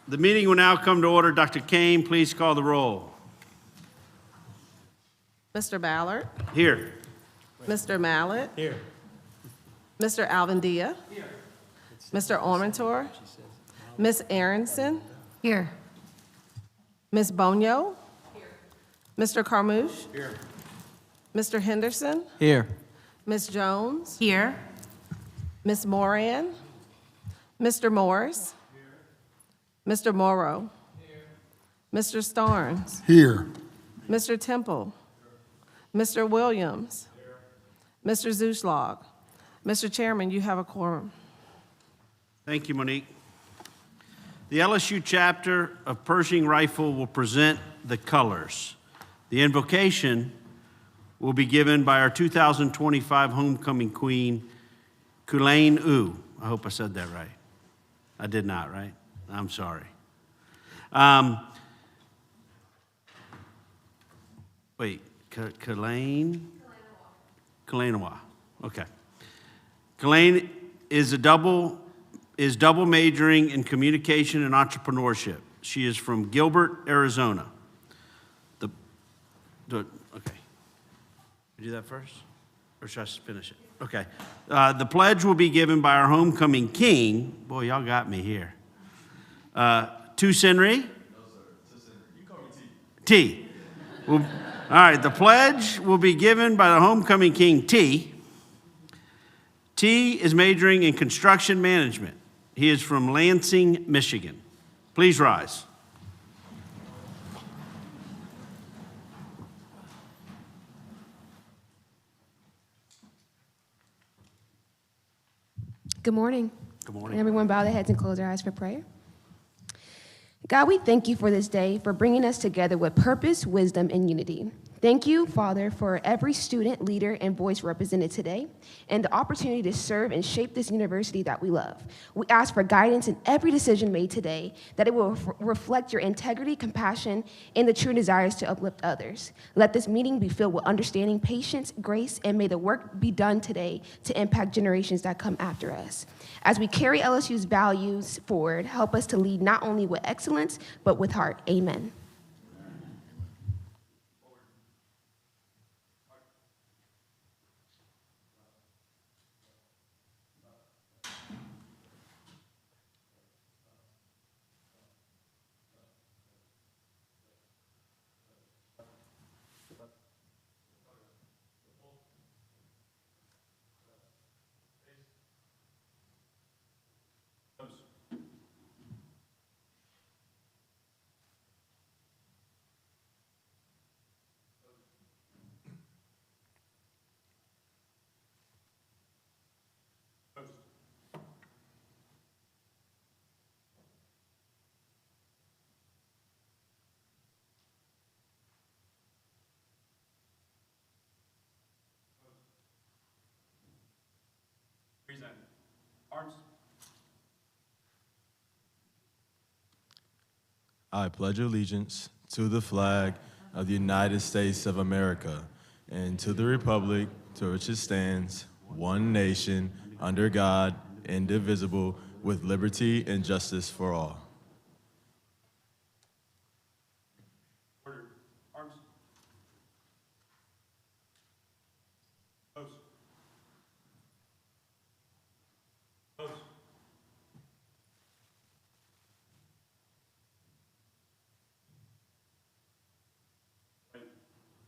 The meeting will now come to order. Dr. Kane, please call the roll. Mr. Ballard. Here. Mr. Mallet. Here. Mr. Alvendia. Here. Mr. Ormentor. Ms. Aronson. Here. Ms. Bonio. Here. Mr. Carmouche. Here. Mr. Henderson. Here. Ms. Jones. Here. Ms. Moran. Mr. Morris. Mr. Morrow. Mr. Starnes. Here. Mr. Temple. Mr. Williams. Mr. Zuschlag. Mr. Chairman, you have a quorum. Thank you, Monique. The LSU chapter of Pershing Rifle will present the colors. The invocation will be given by our 2025 homecoming queen, Kulain U. I hope I said that right. I did not, right? I'm sorry. Wait, Kulain? Kulainawa. Okay. Kulain is double majoring in communication and entrepreneurship. She is from Gilbert, Arizona. Okay. You do that first? Or should I finish it? Okay. The pledge will be given by our homecoming king. Boy, y'all got me here. Tu Senri? No, sir. Tu Senri. You call me T. T. All right. The pledge will be given by the homecoming king, T. T is majoring in construction management. He is from Lansing, Michigan. Please rise. Good morning. Good morning. And everyone bow their heads and close their eyes for prayer. God, we thank you for this day, for bringing us together with purpose, wisdom, and unity. Thank you, Father, for every student, leader, and voice represented today, and the opportunity to serve and shape this university that we love. We ask for guidance in every decision made today, that it will reflect your integrity, compassion, and the true desires to uplift others. Let this meeting be filled with understanding, patience, grace, and may the work be done today to impact generations that come after us. As we carry LSU's values forward, help us to lead not only with excellence, but with heart. Amen. Present. Arms. I pledge allegiance to the flag of the United States of America and to the republic to which it stands, one nation, under God, indivisible, with liberty and justice for all. Order. Arms. Pose. Pose. Wait.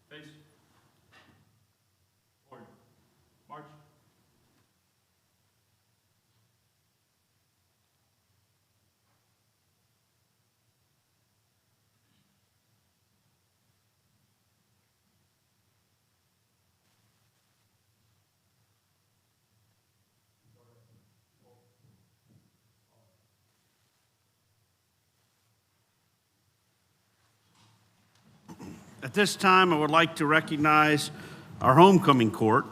Face. Forward. March. At this time, I would like to recognize our homecoming court.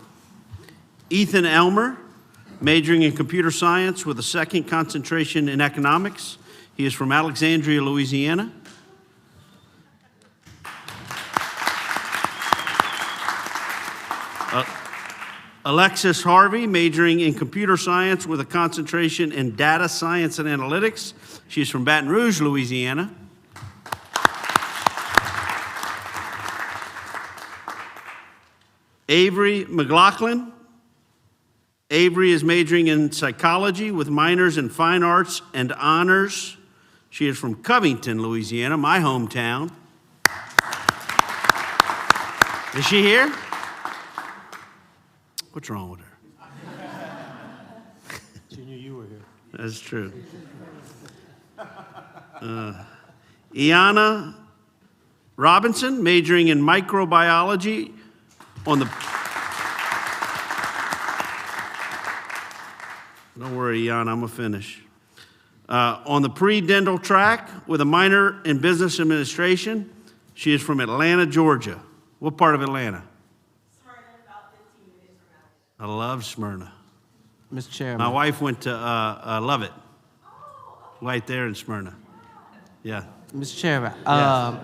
Ethan Elmer, majoring in computer science with a second concentration in economics. He is from Alexandria, Louisiana. Alexis Harvey, majoring in computer science with a concentration in data science and analytics. She's from Baton Rouge, Louisiana. Avery McLaughlin. Avery is majoring in psychology with minors in fine arts and honors. She is from Covington, Louisiana, my hometown. Is she here? What's wrong with her? She knew you were here. That's true. Iana Robinson, majoring in microbiology on the... Don't worry, Iana, I'm going to finish. On the pre-dental track with a minor in business administration. She is from Atlanta, Georgia. What part of Atlanta? Smyrna, about 15 minutes from Alabama. I love Smyrna. Mr. Chairman. My wife went to Lovett, right there in Smyrna. Yeah. Mr. Chairman. Yes. I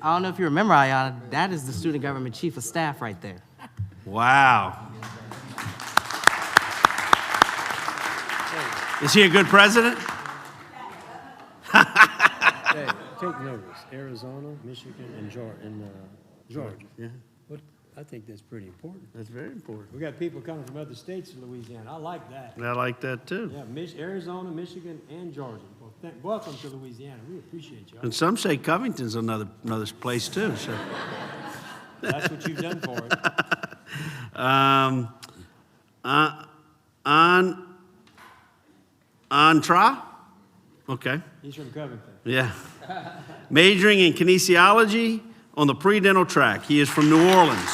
don't know if you remember, Ayana, that is the student government chief of staff right there. Wow. Is he a good president? Hey, take notice. Arizona, Michigan, and Georgia. Yeah, What, I think that's pretty important. that's very important. We got people coming from other states in Louisiana. I like that. I like that too. Yeah, Arizona, Michigan, and Georgia. Well, welcome to Louisiana. We appreciate you. And some say Covington's another place too. So, That's what you've done for it. Antra? Okay. He's from Covington. Yeah. Majoring in kinesiology on the pre-dental track. He is from New Orleans,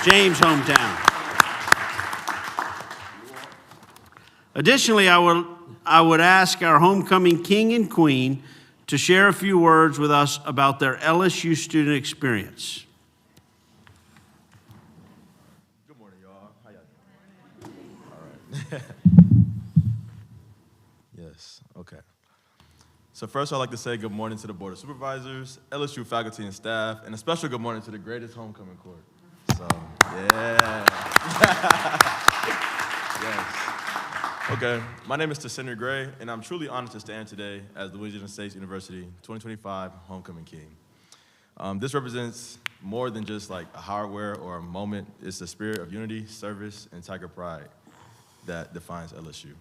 James' hometown. Additionally, I would ask our homecoming king and queen to share a few words with us about their LSU student experience. Good morning, y'all. How y'all doing? All right. Yes, okay. So first, I'd like to say good morning to the Board of Supervisors, LSU faculty and staff, and a special good morning to the greatest homecoming court. So, yeah. Yes. Okay, my name is Tassendra Gray, and I'm truly honored to stand today as the Louisiana State University 2025 Homecoming King. This represents more than just like a hardware or a moment. It's the spirit of unity, service, and Tiger pride that defines LSU.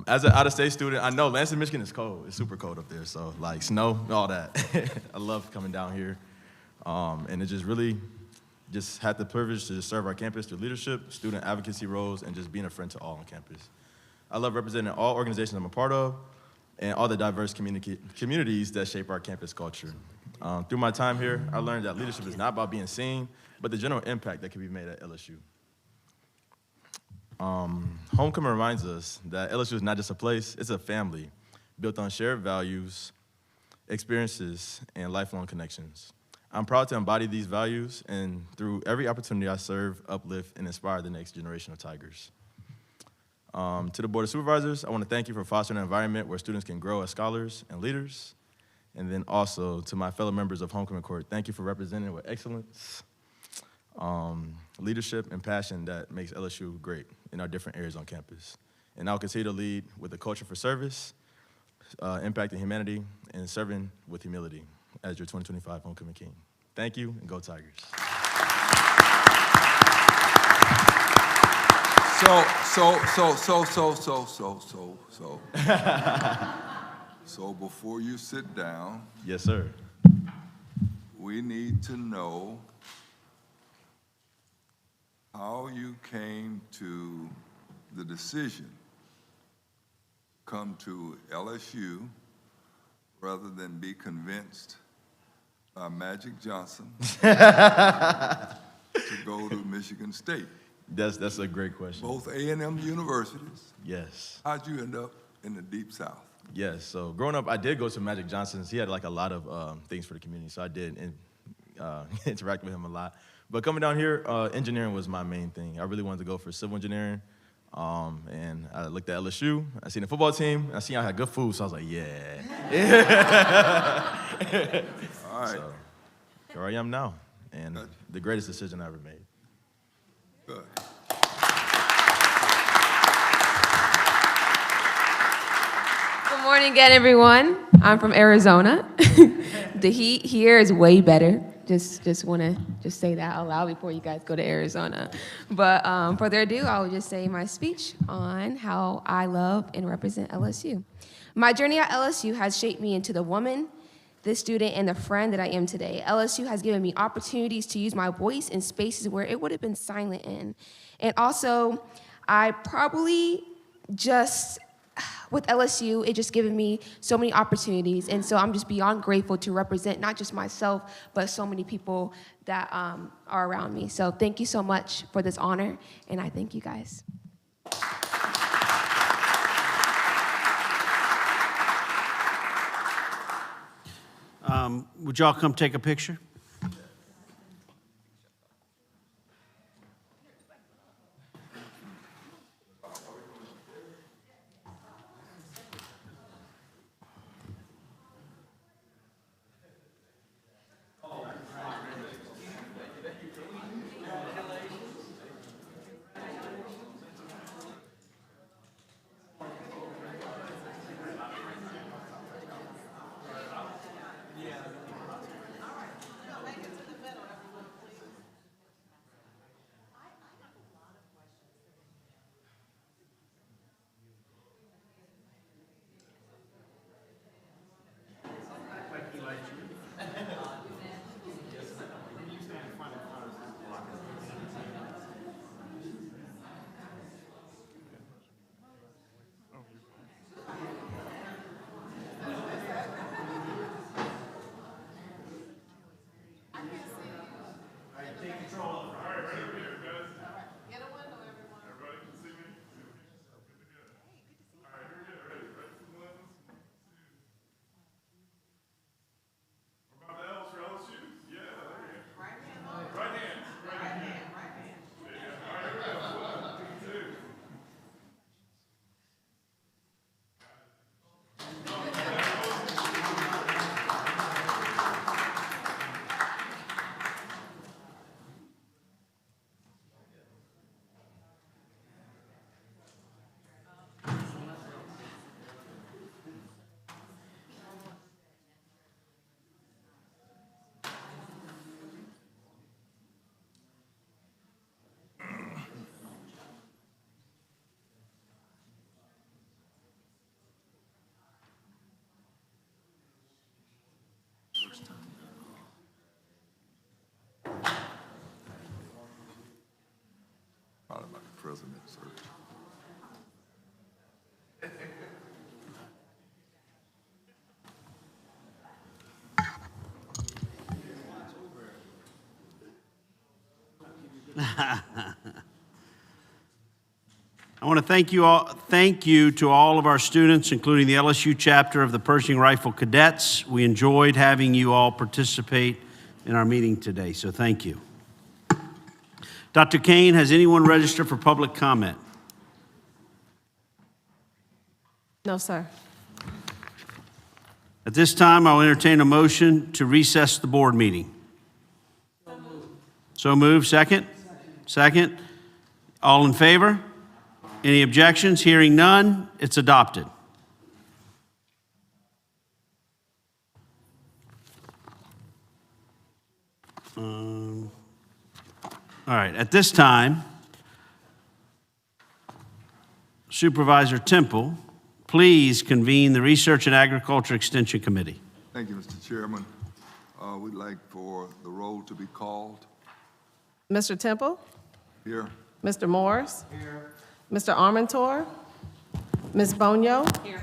As an out-of-state student, I know Lansing, Michigan is cold. It's super cold up there, so like snow, all that. I love coming down here, and it just really just had the privilege to just serve our campus through leadership, student advocacy roles, and just being a friend to all on campus. I love representing all organizations I'm a part of and all the diverse communities that shape our campus culture. Through my time here, I learned that leadership is not about being seen, but the general impact that can be made at LSU. Homecoming reminds us that LSU is not just a place, it's a family built on shared values, experiences, and lifelong connections. I'm proud to embody these values, and through every opportunity I serve, uplift, and inspire the next generation of Tigers. To the Board of Supervisors, I want to thank you for fostering an environment where students can grow as scholars and leaders. And then also to my fellow members of Homecoming Court, thank you for representing with excellence, leadership, and passion that makes LSU great in our different areas on campus. And I'll continue to lead with a culture for service, impacting humanity, and serving with humility as your 2025 Homecoming King. Thank you, and go Tigers. So before you sit down, Yes, sir. we need to know how you came to the decision come to LSU rather than be convinced by Magic Johnson to go to Michigan State. That's a great question. Both A&M universities. Yes. How'd you end up in the Deep South? Yes, so growing up, I did go to Magic Johnson's. He had like a lot of things for the community, so I did interact with him a lot. But coming down here, engineering was my main thing. I really wanted to go for civil engineering, and I looked at LSU. I seen the football team. I seen I had good food, so I was like, yeah. All right. So here I am now, and the greatest decision I ever made. Good. Good morning again, everyone. I'm from Arizona. The heat here is way better. Just want to say that out loud before you guys go to Arizona. But further ado, I will just say my speech on how I love and represent LSU. My journey at LSU has shaped me into the woman, the student, and the friend that I am today. LSU has given me opportunities to use my voice in spaces where it would have been silent in. And also, I probably just, with LSU, it just given me so many opportunities. And so I'm just beyond grateful to represent not just myself, but so many people that are around me. So thank you so much for this honor, and I thank you guys. Would y'all come take a picture? Probably about the president search. I want to thank you to all of our students, including the LSU chapter of the Pershing Rifle Cadets. We enjoyed having you all participate in our meeting today, so thank you. Dr. Kane, has anyone registered for public comment? No, sir. At this time, I will entertain a motion to recess the board meeting. So moved. Second? Second. All in favor? Any objections? Hearing none, it's adopted. All right, at this time, Supervisor Temple, please convene the Research and Agriculture Extension Committee. Thank you, Mr. Chairman. We'd like for the roll to be called. Mr. Temple? Here. Mr. Morris? Here. Mr. Armentor? Ms. Bonio? Here.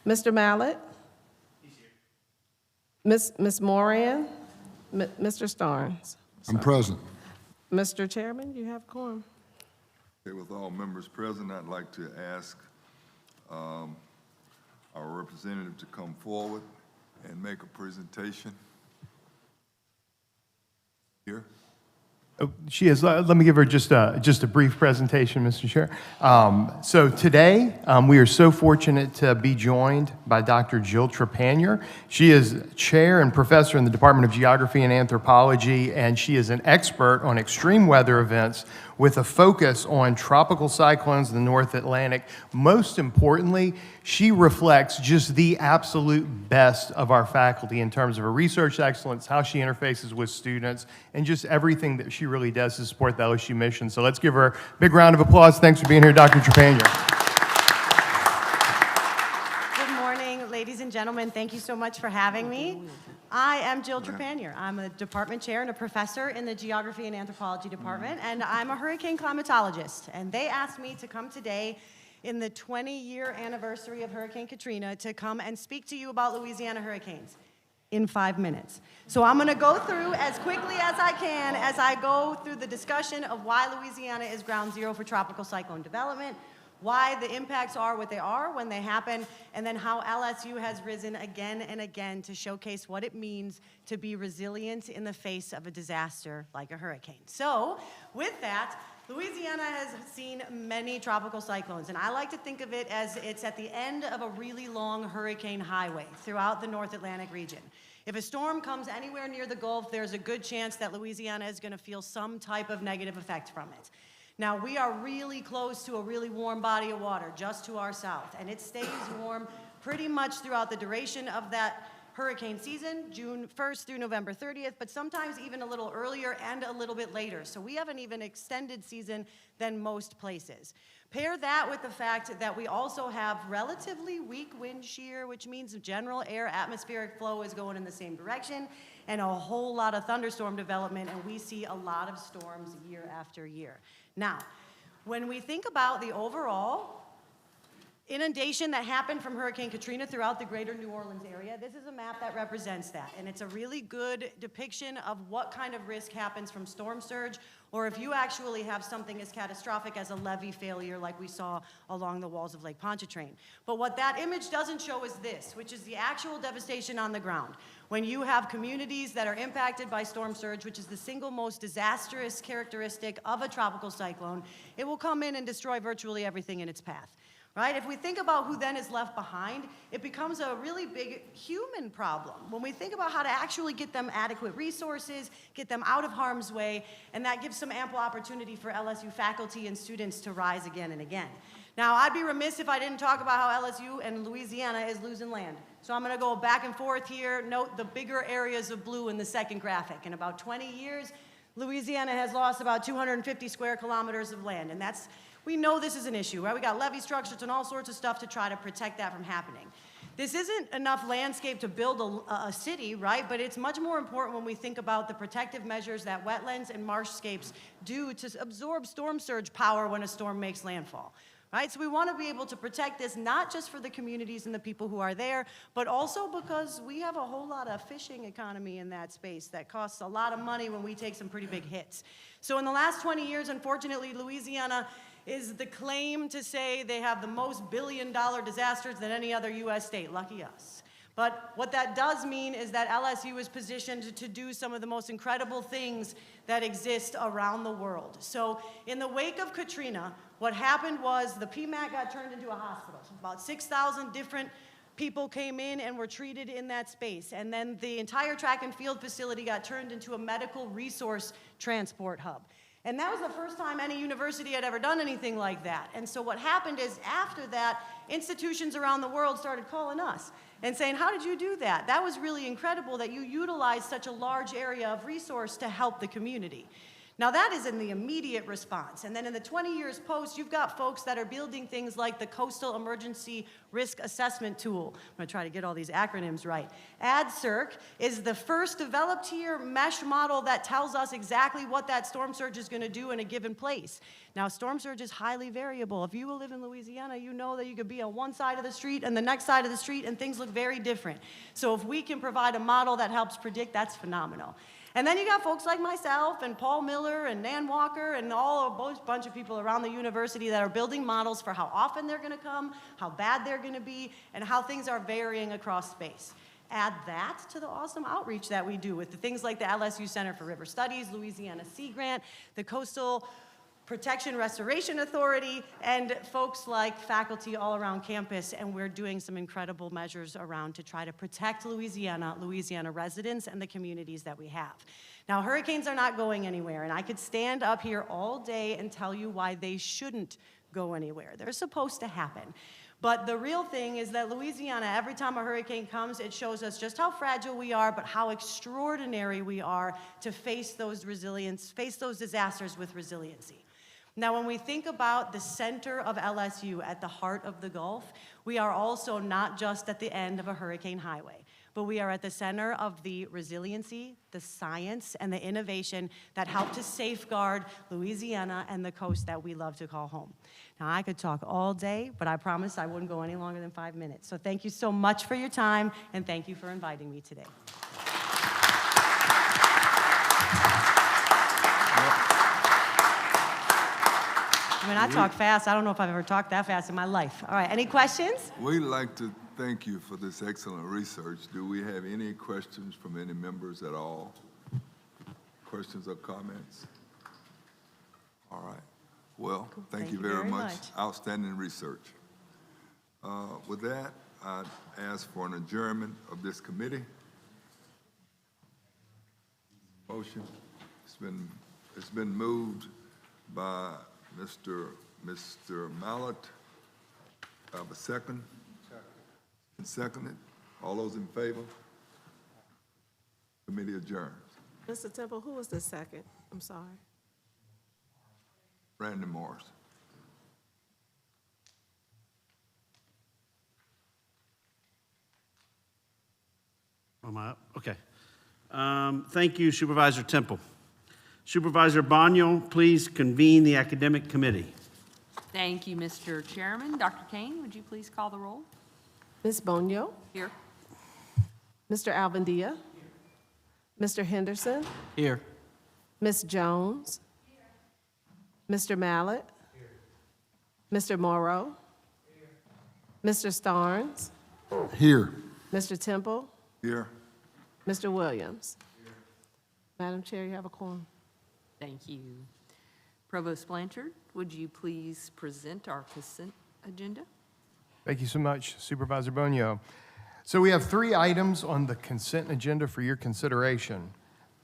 Mr. Mallett? He's here. Ms. Moran? Mr. Starnes? I'm present. Mr. Chairman, you have quorum. Okay, with all members present, I'd like to ask our representative to come forward and make a presentation. Here. Oh, she is. Let me give her just a brief presentation, Mr. Chair. So today, we are so fortunate to be joined by Dr. Jill Trepanier. She is chair and professor in the Department of Geography and Anthropology, and she is an expert on extreme weather events with a focus on tropical cyclones in the North Atlantic. Most importantly, she reflects just the absolute best of our faculty in terms of her research excellence, how she interfaces with students, and just everything that she really does to support the LSU mission. So let's give her a big round of applause. Thanks for being here, Dr. Trepanier. Good morning, ladies and gentlemen. Thank you so much for having me. I am Jill Trepanier. I'm a department chair and a professor in the Geography and Anthropology department, and I'm a hurricane climatologist. And they asked me to come today in the 20-year anniversary of Hurricane Katrina to come and speak to you about Louisiana hurricanes in 5 minutes. So I'm gonna go through as quickly as I can as I go through the discussion of why Louisiana is ground zero for tropical cyclone development, why the impacts are what they are when they happen, and then how LSU has risen again and again to showcase what it means to be resilient in the face of a disaster like a hurricane. So, with that, Louisiana has seen many tropical cyclones, and I like to think of it as it's at the end of a really long hurricane highway throughout the North Atlantic region. If a storm comes anywhere near the Gulf, there's a good chance that Louisiana is going to feel some type of negative effect from it. Now, we are really close to a really warm body of water just to our south, and it stays warm pretty much throughout the duration of that hurricane season, June 1st through November 30th, but sometimes even a little earlier and a little bit later. So we have an even extended season than most places. Pair that with the fact that we also have relatively weak wind shear, which means general air atmospheric flow is going in the same direction, and a whole lot of thunderstorm development, and we see a lot of storms year after year. Now, when we think about the overall inundation that happened from Hurricane Katrina throughout the greater New Orleans area, this is a map that represents that, and it's a really good depiction of what kind of risk happens from storm surge, or if you actually have something as catastrophic as a levee failure like we saw along the walls of Lake Pontchartrain. But what that image doesn't show is this, which is the actual devastation on the ground. When you have communities that are impacted by storm surge, which is the single most disastrous characteristic of a tropical cyclone, it will come in and destroy virtually everything in its path. Right? If we think about who then is left behind, it becomes a really big human problem. When we think about how to actually get them adequate resources, get them out of harm's way, and that gives some ample opportunity for LSU faculty and students to rise again and again. Now, I'd be remiss if I didn't talk about how LSU and Louisiana is losing land. So I'm going to go back and forth here. Note the bigger areas of blue in the second graphic. In about 20 years, Louisiana has lost about 250 square kilometers of land, and we know this is an issue, right? We got levee structures and all sorts of stuff to try to protect that from happening. This isn't enough landscape to build a city, right? But it's much more important when we think about the protective measures that wetlands and marshscapes do to absorb storm surge power when a storm makes landfall. Right? So we want to be able to protect this not just for the communities and the people who are there, but also because we have a whole lot of fishing economy in that space that costs a lot of money when we take some pretty big hits. So in the last 20 years, unfortunately, Louisiana is the claim to say they have the most billion-dollar disasters than any other U.S. state. Lucky us. But what that does mean is that LSU is positioned to do some of the most incredible things that exist around the world. So in the wake of Katrina, what happened was the PMAC got turned into a hospital. About 6,000 different people came in and were treated in that space. And then the entire track and field facility got turned into a medical resource transport hub. And that was the first time any university had ever done anything like that. And so what happened is after that, institutions around the world started calling us and saying, how did you do that? That was really incredible that you utilized such a large area of resource to help the community. Now that is in the immediate response. And then in the 20 years post, you've got folks that are building things like the Coastal Emergency Risk Assessment Tool. I'm gonna try to get all these acronyms right. ADCIRC is the first developed here mesh model that tells us exactly what that storm surge is gonna do in a given place. Now storm surge is highly variable. If you live in Louisiana, you know that you could be on one side of the street and the next side of the street and things look very different. So if we can provide a model that helps predict, that's phenomenal. And then you got folks like myself and Paul Miller and Nan Walker and a bunch of people around the university that are building models for how often they're going to come, how bad they're going to be, and how things are varying across space. Add that to the awesome outreach that we do with the things like the LSU Center for River Studies, Louisiana Sea Grant, the Coastal Protection Restoration Authority, and folks like faculty all around campus, and we're doing some incredible measures around to try to protect Louisiana residents, and the communities that we have. Now, hurricanes are not going anywhere, and I could stand up here all day and tell you why they shouldn't go anywhere. They're supposed to happen. But the real thing is that Louisiana, every time a hurricane comes, it shows us just how fragile we are, but how extraordinary we are to face those disasters with resiliency. Now, when we think about the center of LSU at the heart of the Gulf, we are also not just at the end of a hurricane highway, but we are at the center of the resiliency, the science, and the innovation that help to safeguard Louisiana and the coast that we love to call home. Now, I could talk all day, but I promised I wouldn't go any longer than 5 minutes. So thank you so much for your time, and thank you for inviting me today. I mean, I talk fast. I don't know if I've ever talked that fast in my life. All right, any questions? We'd like to thank you for this excellent research. Do we have any questions from any members at all? Questions or comments? All right. Well, thank you very much. Outstanding research. With that, I'd ask for an adjournment of this committee. Motion. It's been moved by Mr. Mallett. I have a second. And seconded. All those in favor? Committee adjourns. Mr. Temple, who was the second? I'm sorry. Randy Morris. Am I up? Okay. Thank you, Supervisor Temple. Supervisor Bonio, please convene the academic committee. Thank you, Mr. Chairman. Dr. Kane, would you please call the roll? Ms. Bonio? Here. Mr. Albandia? Mr. Henderson? Here. Ms. Jones? Mr. Mallett? Mr. Morrow? Mr. Starnes? Here. Mr. Temple? Here. Mr. Williams? Madam Chair, you have a quorum. Thank you. Provost Blanchard, would you please present our consent agenda? Thank you so much, Supervisor Bonio. So we have 3 items on the consent agenda for your consideration.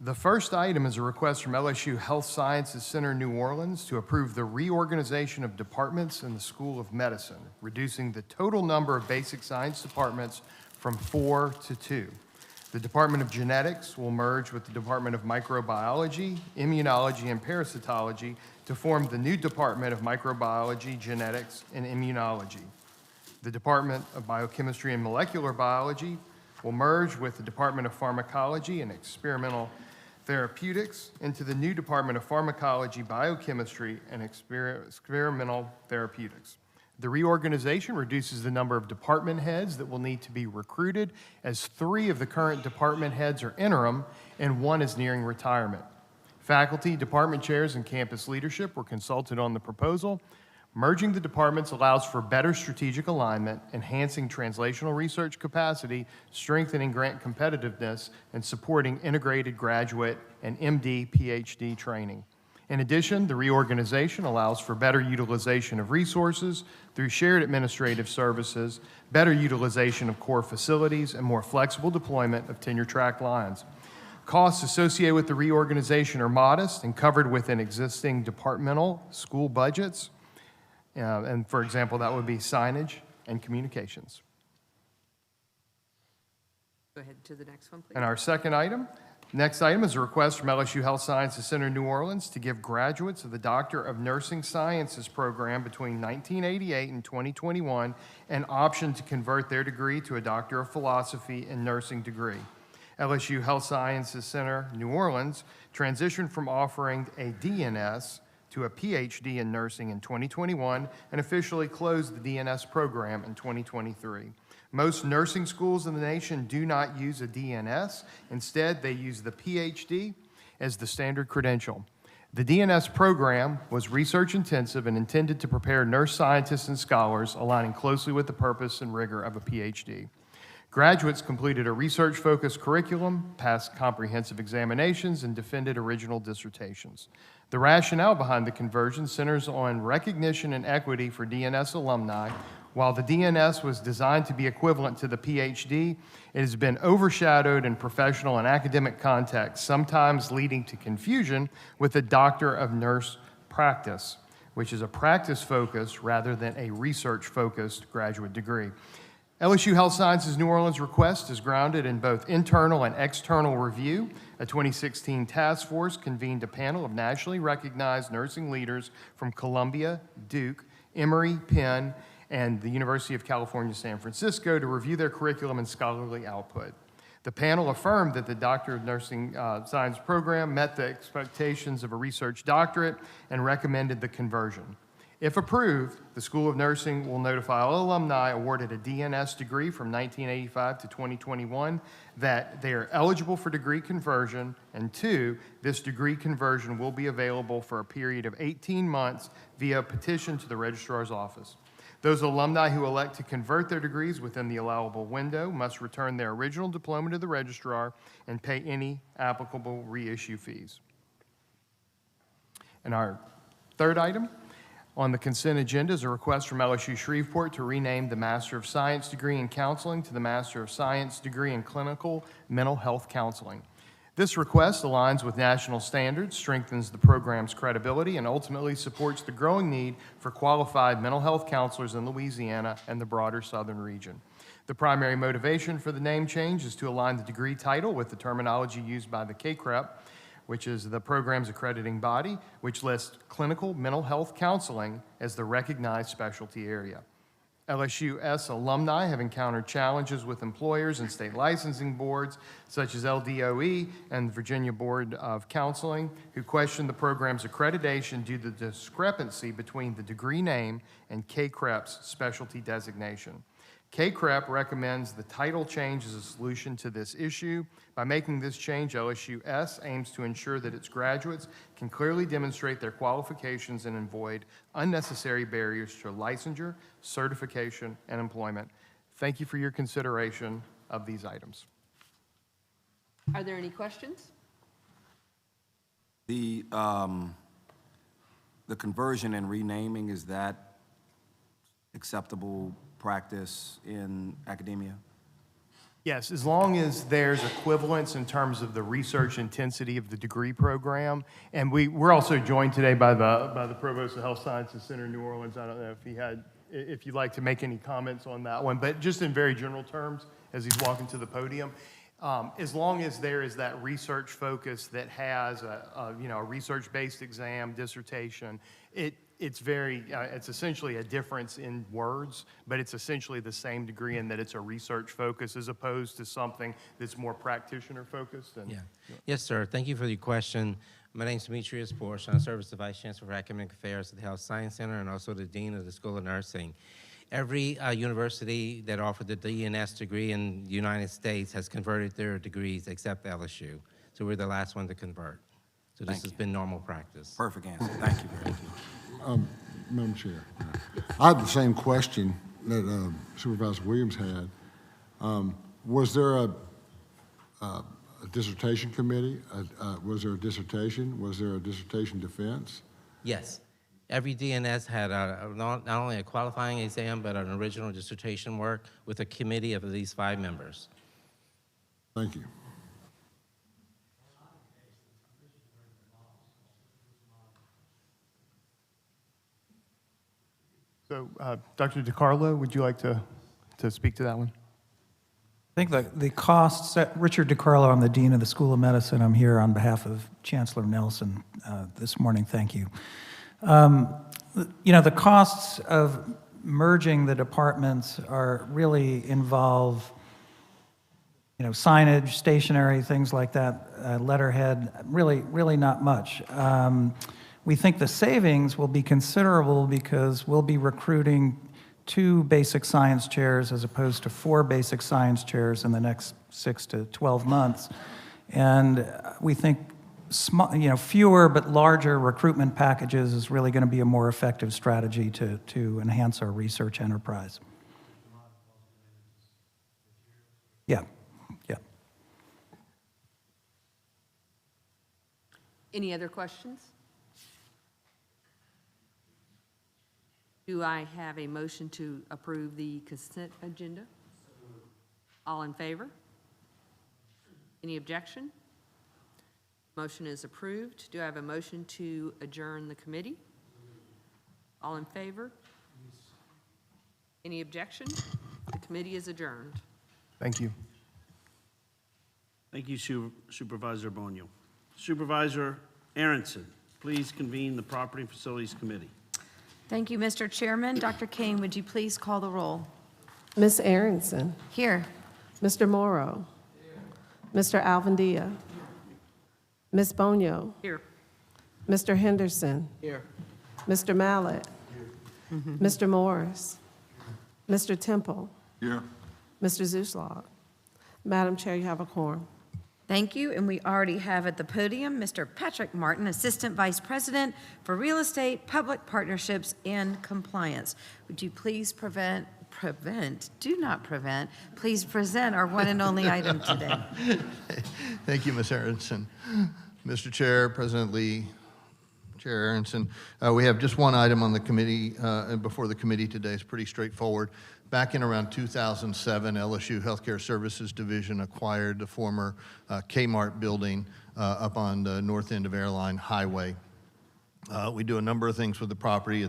The first item is a request from LSU Health Sciences Center New Orleans to approve the reorganization of departments in the School of Medicine, reducing the total number of basic science departments from 4 to 2. The Department of Genetics will merge with the Department of Microbiology, Immunology, and Parasitology to form the new Department of Microbiology, Genetics, and Immunology. The Department of Biochemistry and Molecular Biology will merge with the Department of Pharmacology and Experimental Therapeutics into the new Department of Pharmacology, Biochemistry, and Experimental Therapeutics. The reorganization reduces the number of department heads that will need to be recruited, as 3 of the current department heads are interim and 1 is nearing retirement. Faculty, department chairs, and campus leadership were consulted on the proposal. Merging the departments allows for better strategic alignment, enhancing translational research capacity, strengthening grant competitiveness, and supporting integrated graduate and MD, PhD training. In addition, the reorganization allows for better utilization of resources through shared administrative services, better utilization of core facilities, and more flexible deployment of tenure-track lines. Costs associated with the reorganization are modest and covered within existing departmental school budgets. And for example, that would be signage and communications. Go ahead to the next one, please. And our next item is a request from LSU Health Sciences Center New Orleans to give graduates of the Doctor of Nursing Sciences program between 1988 and 2021 an option to convert their degree to a Doctor of Philosophy in Nursing degree. LSU Health Sciences Center New Orleans transitioned from offering a DNS to a PhD in nursing in 2021 and officially closed the DNS program in 2023. Most nursing schools in the nation do not use a DNS. Instead, they use the PhD as the standard credential. The DNS program was research intensive and intended to prepare nurse scientists and scholars, aligning closely with the purpose and rigor of a PhD. Graduates completed a research-focused curriculum, passed comprehensive examinations, and defended original dissertations. The rationale behind the conversion centers on recognition and equity for DNS alumni. While the DNS was designed to be equivalent to the PhD, it has been overshadowed in professional and academic contexts, sometimes leading to confusion with the Doctor of Nurse practice, which is a practice focus rather than a research focused graduate degree. LSU Health Sciences New Orleans request is grounded in both internal and external review. A 2016 task force convened a panel of nationally recognized nursing leaders from Columbia, Duke, Emory, Penn, and the University of California, San Francisco to review their curriculum and scholarly output. The panel affirmed that the Doctor of Nursing Science program met the expectations of a research doctorate and recommended the conversion. If approved, the School of Nursing will notify all alumni awarded a DNS degree from 1985 to 2021 that they are eligible for degree conversion, and 2, this degree conversion will be available for a period of 18 months via petition to the registrar's office. Those alumni who elect to convert their degrees within the allowable window must return their original diploma to the registrar and pay any applicable reissue fees. And our third item on the consent agenda is a request from LSU Shreveport to rename the Master of Science degree in Counseling to the Master of Science degree in Clinical Mental Health Counseling. This request aligns with national standards, strengthens the program's credibility, and ultimately supports the growing need for qualified mental health counselors in Louisiana and the broader southern region. The primary motivation for the name change is to align the degree title with the terminology used by the KCREP, which is the program's accrediting body, which lists clinical mental health counseling as the recognized specialty area. LSUS alumni have encountered challenges with employers and state licensing boards, such as LDOE and the Virginia Board of Counseling, who question the program's accreditation due to the discrepancy between the degree name and KCREP's specialty designation. KCREP recommends the title change as a solution to this issue. By making this change, LSUS aims to ensure that its graduates can clearly demonstrate their qualifications and avoid unnecessary barriers to licensure, certification, and employment. Thank you for your consideration of these items. Are there any questions? The conversion and renaming, is that acceptable practice in academia? Yes, as long as there's equivalence in terms of the research intensity of the degree program. And we're also joined today by the Provost of Health Sciences Center in New Orleans. I don't know if you'd like to make any comments on that one, but just in very general terms, as he's walking to the podium, as long as there is that research focus that has a research-based exam, dissertation, it's essentially a difference in words, but it's essentially the same degree in that it's a research focus as opposed to something that's more practitioner focused. Yeah. Yes, sir. Thank you for your question. My name is Demetrius Porsche. I serve as the Vice Chancellor for Academic Affairs at the Health Science Center and also the Dean of the School of Nursing. Every university that offered the DNS degree in the United States has converted their degrees except LSU. So we're the last one to convert. So this has been normal practice. Perfect answer. Thank you very much. Madam Chair, I have the same question that Supervisor Williams had. Was there a dissertation committee? Was there a dissertation? Was there a dissertation defense? Yes. Every DNS had not only a qualifying exam, but an original dissertation work with a committee of at least 5 members. Thank you. So, Dr. DiCarlo, would you like to speak to that one? I think the costs, Richard DiCarlo, I'm the Dean of the School of Medicine. I'm here on behalf of Chancellor Nelson this morning. Thank you. The costs of merging the departments really involve, signage, stationery, things like that, letterhead, really not much. We think the savings will be considerable because we'll be recruiting 2 basic science chairs as opposed to 4 basic science chairs in the next 6 to 12 months. And we think fewer but larger recruitment packages is really going to be a more effective strategy to enhance our research enterprise. Yeah. Any other questions? Do I have a motion to approve the consent agenda? All in favor? Any objection? Motion is approved. Do I have a motion to adjourn the committee? All in favor? Any objection? The committee is adjourned. Thank you. Thank you, Supervisor Bonio. Supervisor Aronson, please convene the Property and Facilities Committee. Thank you, Mr. Chairman. Dr. Kane, would you please call the roll? Ms. Aronson. Here. Mr. Morrow. Mr. Alvendia. Ms. Bonio. Here. Mr. Henderson. Here. Mr. Mallett. Mr. Morris. Mr. Temple. Here. Mr. Zuslog. Madam Chair, you have a quorum. Thank you, and we already have at the podium Mr. Patrick Martin, Assistant Vice President for Real Estate, Public Partnerships, and Compliance. Would you please do not prevent, please present our one and only item today. Thank you, Ms. Aronson. Mr. Chair, President Lee, Chair Aronson, we have just one item on the committee, before the committee today. It's pretty straightforward. Back in around 2007, LSU Healthcare Services Division acquired the former Kmart building up on the north end of Airline Highway. We do a number of things with the property.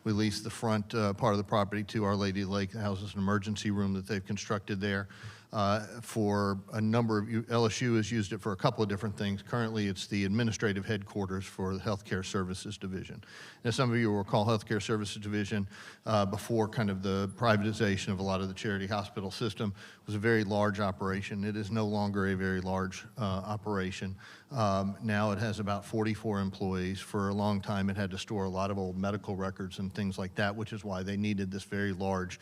We lease the front part of the property to Our Lady of the Lake. It houses an emergency room that they've constructed there. For a number of, LSU has used it for a couple of different things. Currently, it's the administrative headquarters for the Healthcare Services Division. As some of you will recall, Healthcare Services Division, before kind of the privatization of a lot of the charity hospital system, was a very large operation. It is no longer a very large operation. Now it has about 44 employees. For a long time, it had to store a lot of old medical records and things like that, which is why they needed this very large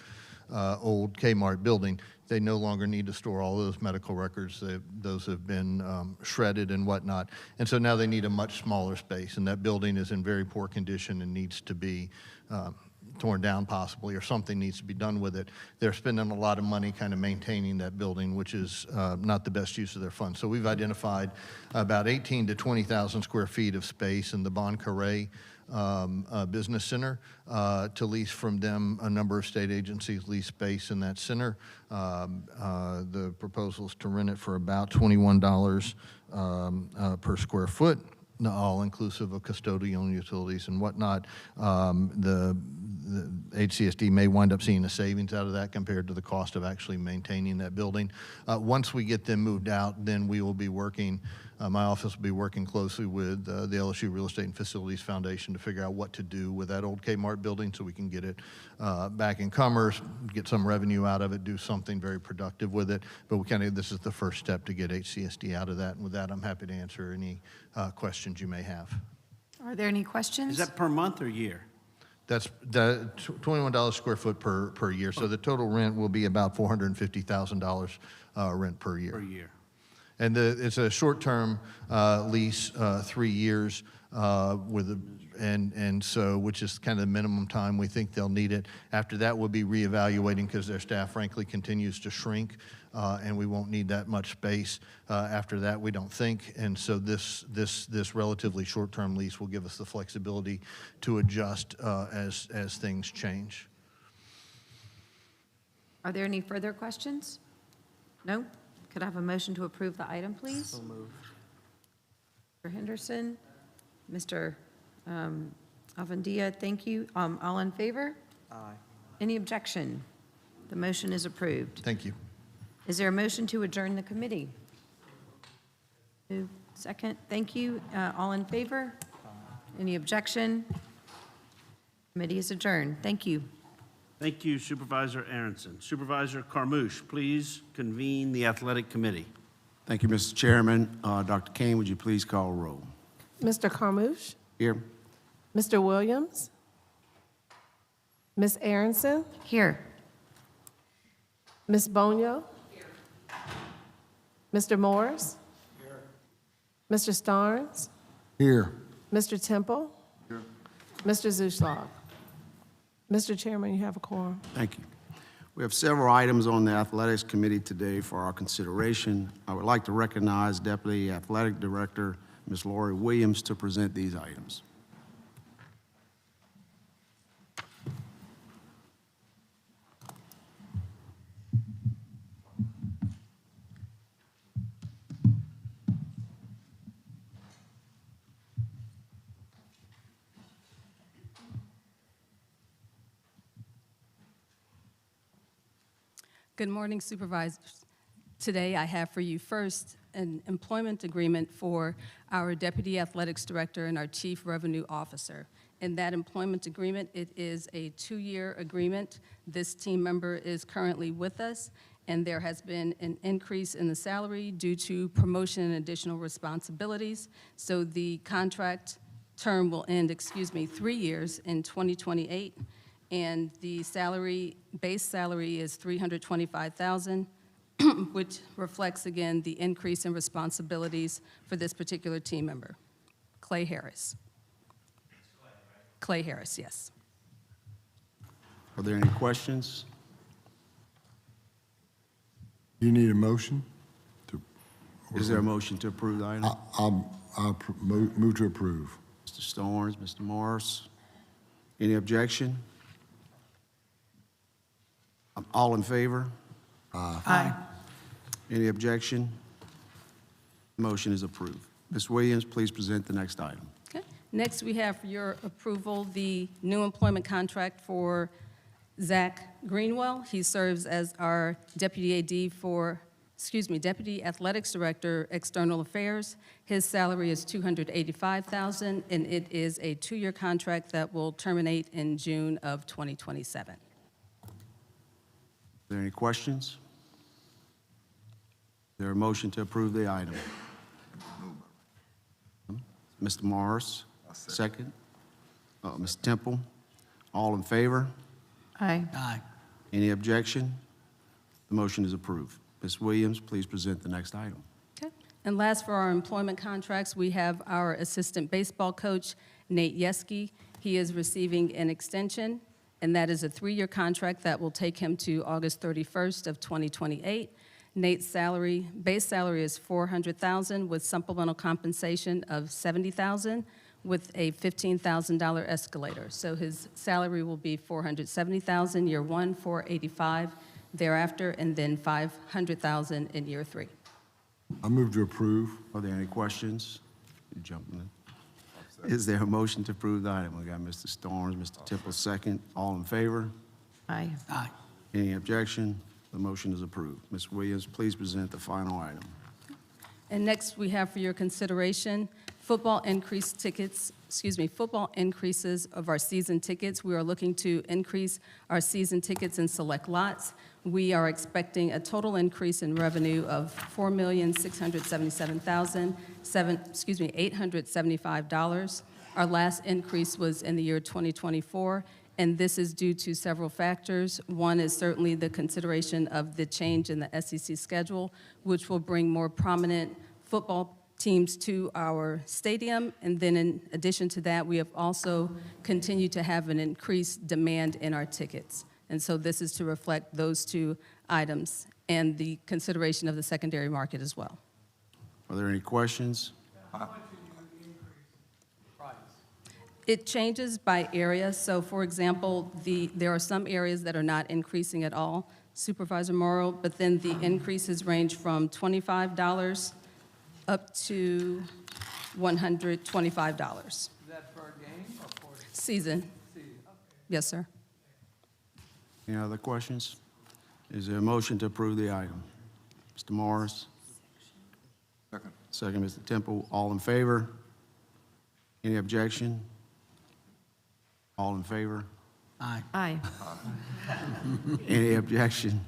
old Kmart building. They no longer need to store all those medical records. Those have been shredded and whatnot. And so now they need a much smaller space, and that building is in very poor condition and needs to be torn down possibly, or something needs to be done with it. They're spending a lot of money kind of maintaining that building, which is not the best use of their funds. So we've identified about 18 to 20,000 square feet of space in the Bon Carré Business Center to lease from them. A number of state agencies lease space in that center. The proposal is to rent it for about $21 per square foot, all inclusive of custodial utilities and whatnot. The HCSD may wind up seeing a savings out of that compared to the cost of actually maintaining that building. Once we get them moved out, then we will be working, my office will be working closely with the LSU Real Estate and Facilities Foundation to figure out what to do with that old Kmart building so we can get it back in commerce, get some revenue out of it, do something very productive with it. But this is the first step to get HCSD out of that. And with that, I'm happy to answer any questions you may have. Are there any questions? Is that per month or year? That's the $21 square foot per year. So the total rent will be about $450,000 rent per year. Per year. And it's a short-term lease, 3 years, so which is kind of the minimum time we think they'll need it. After that, we'll be reevaluating because their staff, frankly, continues to shrink, and we won't need that much space after that, we don't think. And so this relatively short-term lease will give us the flexibility to adjust as things change. Are there any further questions? No? Could I have a motion to approve the item, please? So moved. Mr. Henderson, Mr. Avendia, thank you. All in favor? Aye. Any objection? The motion is approved. Thank you. Is there a motion to adjourn the committee? Second, thank you. All in favor? Any objection? Committee is adjourned. Thank you. Thank you, Supervisor Aronson. Supervisor Carmouche, please convene the Athletic Committee. Thank you, Mr. Chairman. Dr. Kane, would you please call roll? Mr. Carmouche, Here. Mr. Williams, Ms. Aronson, Here. Ms. Bonio, Mr. Morris, Mr. Starnes, Here. Mr. Temple, Mr. Zuslog. Mr. Chairman, you have a quorum. Thank you. We have several items on the Athletics Committee today for our consideration. I would like to recognize Deputy Athletic Director, Ms. Lori Williams, to present these items. Good morning, Supervisors. Today, I have for you first an employment agreement for our Deputy Athletics Director and our Chief Revenue Officer. In that employment agreement, it is a 2-year agreement. This team member is currently with us, and there has been an increase in the salary due to promotion and additional responsibilities. So the contract term will end, 3 years in 2028, and the base salary is $325,000, which reflects, again, the increase in responsibilities for this particular team member. Clay Harris. Clay Harris, yes. Are there any questions? You need a motion? Is there a motion to approve the item? I'll move to approve. Mr. Storms, Mr. Morris. Any objection? All in favor? Aye. Any objection? Motion is approved. Ms. Williams, please present the next item. Okay. Next, we have for your approval the new employment contract for Zach Greenwell. He serves as our Deputy Athletics Director, External Affairs. His salary is $285,000, and it is a 2-year contract that will terminate in June of 2027. Are there any questions? Is there a motion to approve the item? Mr. Morris, second. Ms. Temple, all in favor? Aye. Aye. Any objection? The motion is approved. Ms. Williams, please present the next item. Okay. And last, for our employment contracts, we have our assistant baseball coach, Nate Yeske. He is receiving an extension, and that is a 3-year contract that will take him to August 31st of 2028. Nate's base salary is $400,000 with supplemental compensation of $70,000 with a $15,000 escalator. So his salary will be $470,000 year 1, $485,000 thereafter, and then $500,000 in year 3. I move to approve. Are there any questions? You jumping in? Is there a motion to approve the item? We got Mr. Storms, Mr. Temple, second. All in favor? Aye. Aye. Any objection? The motion is approved. Ms. Williams, please present the final item. And next, we have for your consideration football increases of our season tickets. We are looking to increase our season tickets in select lots. We are expecting a total increase in revenue of $4,677,875. Our last increase was in the year 2024, and this is due to several factors. One is certainly the consideration of the change in the SEC schedule, which will bring more prominent football teams to our stadium. And then in addition to that, we have also continued to have an increased demand in our tickets. And so this is to reflect those 2 items and the consideration of the secondary market as well. Are there any questions? It changes by area. So for example, there are some areas that are not increasing at all, Supervisor Morrow, but then the increases range from $25 up to $125. Is that for a game or for? Season. Yes, sir. Any other questions? Is there a motion to approve the item? Mr. Morris? Second. Second, Mr. Temple. All in favor? Any objection? All in favor? Aye. Aye. Any objection?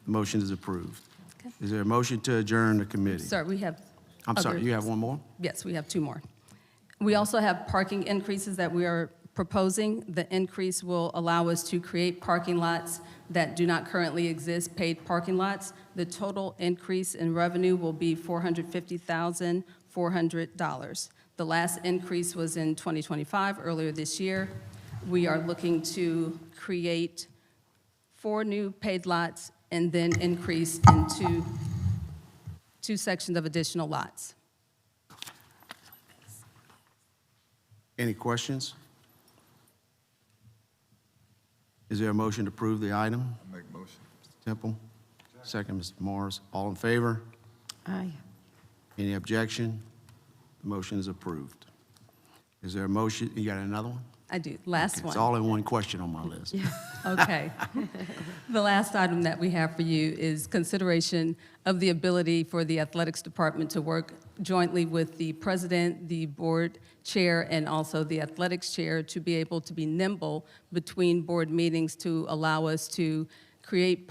The motion is approved. Okay. Is there a motion to adjourn the committee? Sir, we have I'm sorry, other- you have one more? Yes, we have 2 more. We also have parking increases that we are proposing. The increase will allow us to create parking lots that do not currently exist, paid parking lots. The total increase in revenue will be $450,400. The last increase was in 2025, earlier this year. We are looking to create 4 new paid lots and then increase into 2 sections of additional lots. Any questions? Is there a motion to approve the item? I make motion. Mr. Temple? Second, Mr. Morris. All in favor? Aye. Any objection? The motion is approved. Is there a motion? You got another one? I do. Last one. It's all in one question on my list. Okay. The last item that we have for you is consideration of the ability for the athletics department to work jointly with the president, the board chair, and also the athletics chair to be able to be nimble between board meetings to allow us to create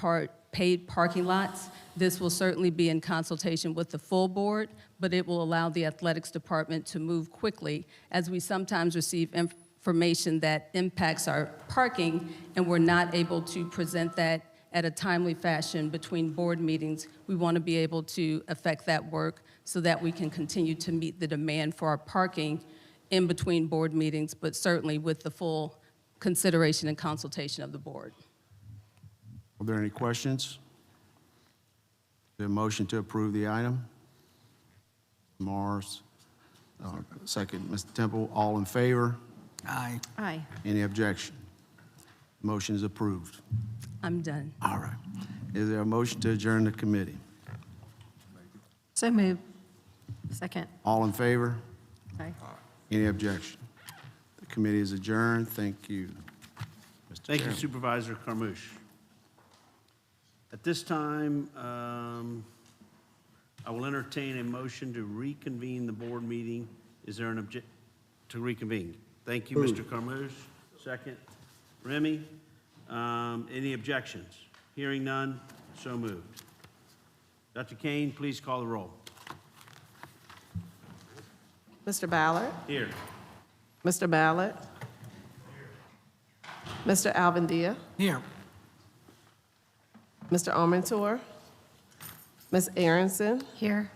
paid parking lots. This will certainly be in consultation with the full board, but it will allow the athletics department to move quickly as we sometimes receive information that impacts our parking and we're not able to present that at a timely fashion between board meetings. We want to be able to effect that work so that we can continue to meet the demand for our parking in between board meetings, but certainly with the full consideration and consultation of the board. Are there any questions? Is there a motion to approve the item? Morris, second. Mr. Temple, all in favor? Aye. Aye. Any objection? Motion is approved. I'm done. All right. Is there a motion to adjourn the committee? So moved. Second. All in favor? Aye. Any objection? The committee is adjourned. Thank you, Mr. Thank you, Chairman. Supervisor Carmouche. At this time, I will entertain a motion to reconvene the board meeting. Is there an to reconvene? Thank you, Mr. Carmouche. Second. Remy, any objections? Hearing none, so moved. Dr. Kane, please call the roll. Mr. Ballard? Here. Mr. Ballard? Mr. Alvendia? Here. Mr. Armentor? Ms. Aronson? Here.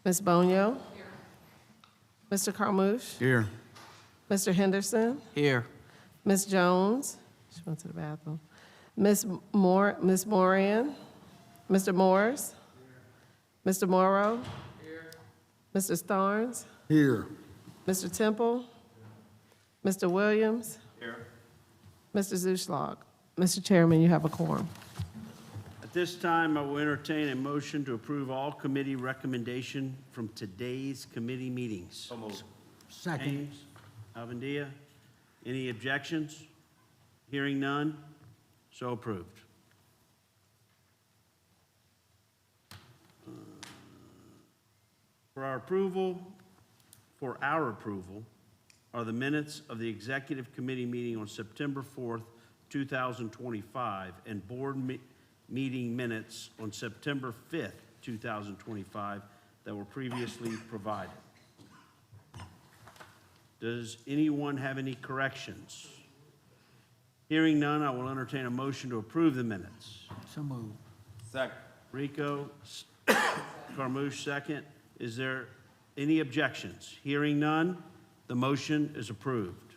Ms. Bonio? Mr. Carmouche? Here. Mr. Henderson? Here. Ms. Jones? She went to the bathroom. Ms. Moran? Mr. Morris? Mr. Morrow? Mr. Starnes? Here. Mr. Temple? Mr. Williams? Here. Mr. Zuschlag? Mr. Chairman, you have a quorum. At this time, I will entertain a motion to approve all committee recommendation from today's committee meetings. So moved. Second. James, Alvendia, any objections? Hearing none, so approved. For our approval are the minutes of the executive committee meeting on September 4th, 2025, and board meeting minutes on September 5th, 2025, that were previously provided. Does anyone have any corrections? Hearing none, I will entertain a motion to approve the minutes. So moved. Second. Rico, Carmouche, second. Is there any objections? Hearing none, the motion is approved.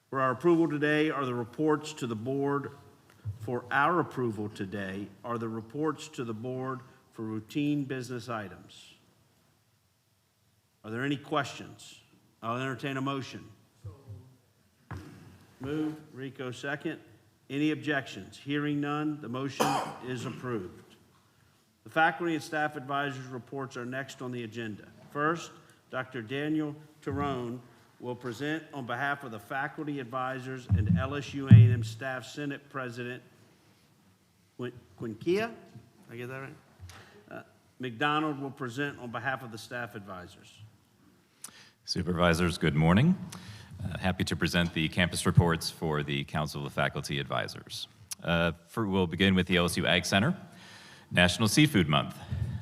For our approval today are the reports to the board. For our approval today are the reports to the board for routine business items. Are there any questions? I'll entertain a motion. Move, Rico, second. Any objections? Hearing none, the motion is approved. The faculty and staff advisors' reports are next on the agenda. First, Dr. Daniel Terone will present on behalf of the faculty advisors and LSU A&M Staff Senate President Quinkia, did I get that right? McDonald will present on behalf of the staff advisors. Supervisors, good morning. Happy to present the campus reports for the Council of Faculty Advisors. We'll begin with the LSU Ag Center. National Seafood Month.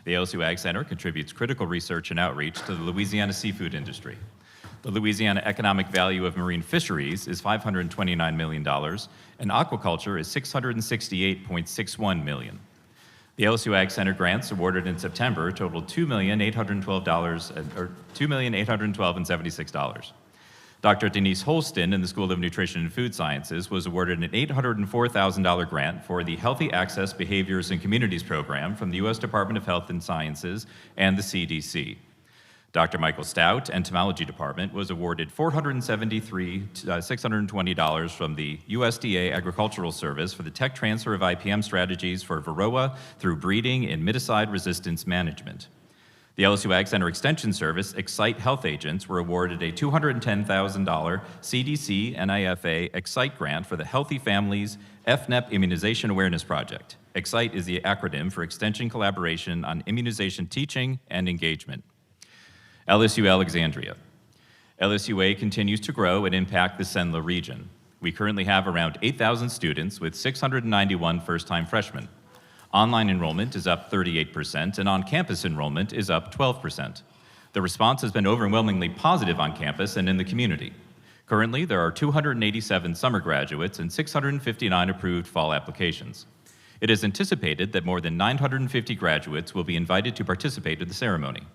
The LSU Ag Center contributes critical research and outreach to the Louisiana seafood industry. The Louisiana economic value of marine fisheries is $529 million, and aquaculture is $668.61 million. The LSU Ag Center grants awarded in September totaled $2,812,76. Dr. Denise Holston in the School of Nutrition and Food Sciences was awarded an $804,000 grant for the Healthy Access Behaviors and Communities Program from the U.S. Department of Health and Sciences and the CDC. Dr. Michael Stout, Entomology Department, was awarded $473,620 from the USDA Agricultural Service for the tech transfer of IPM strategies for Varroa through breeding and miticide resistance management. The LSU Ag Center Extension Service Excite Health agents were awarded a $210,000 CDC NIFA Excite grant for the Healthy Families FNEP Immunization Awareness Project. Excite is the acronym for Extension Collaboration on Immunization Teaching and Engagement. LSU Alexandria. LSUA continues to grow and impact the Senla region. We currently have around 8,000 students with 691 first-time freshmen. Online enrollment is up 38%, and on-campus enrollment is up 12%. The response has been overwhelmingly positive on campus and in the community. Currently, there are 287 summer graduates and 659 approved fall applications. It is anticipated that more than 950 graduates will be invited to participate in the ceremony.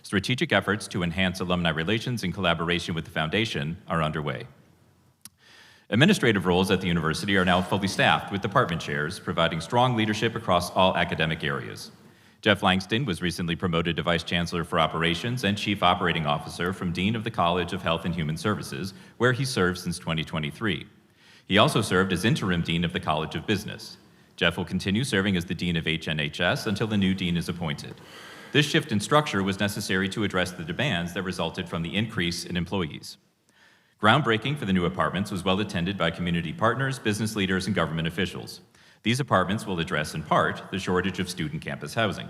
Strategic efforts to enhance alumni relations in collaboration with the foundation are underway. Administrative roles at the university are now fully staffed with department chairs, providing strong leadership across all academic areas. Jeff Langston was recently promoted to Vice Chancellor for Operations and Chief Operating Officer from Dean of the College of Health and Human Services, where he served since 2023. He also served as Interim Dean of the College of Business. Jeff will continue serving as the Dean of HNHS until the new dean is appointed. This shift in structure was necessary to address the demands that resulted from the increase in employees. Groundbreaking for the new apartments was well attended by community partners, business leaders, and government officials. These apartments will address, in part, the shortage of student campus housing.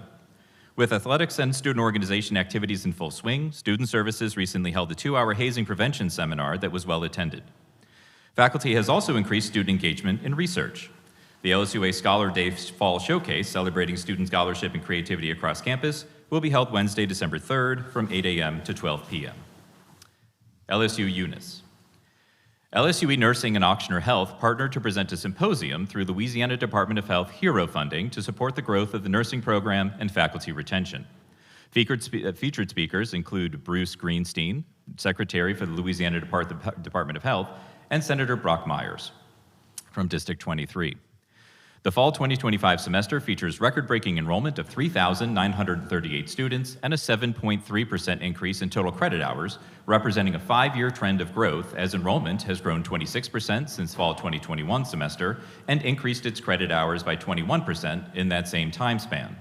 With athletics and student organization activities in full swing, Student Services recently held a 2-hour hazing prevention seminar that was well attended. Faculty has also increased student engagement in research. The LSUA Scholar Day Fall Showcase, celebrating student scholarship and creativity across campus, will be held Wednesday, December 3rd from 8 a.m. to 12 p.m. LSU Eunice. LSUE Nursing and Ochsner Health partnered to present a symposium through Louisiana Department of Health HERO funding to support the growth of the nursing program and faculty retention. Featured speakers include Bruce Greenstein, Secretary for the Louisiana Department of Health, and Senator Brock Myers from District 23. The fall 2025 semester features record-breaking enrollment of 3,938 students and a 7.3% increase in total credit hours, representing a 5-year trend of growth as enrollment has grown 26% since fall 2021 semester and increased its credit hours by 21% in that same time span.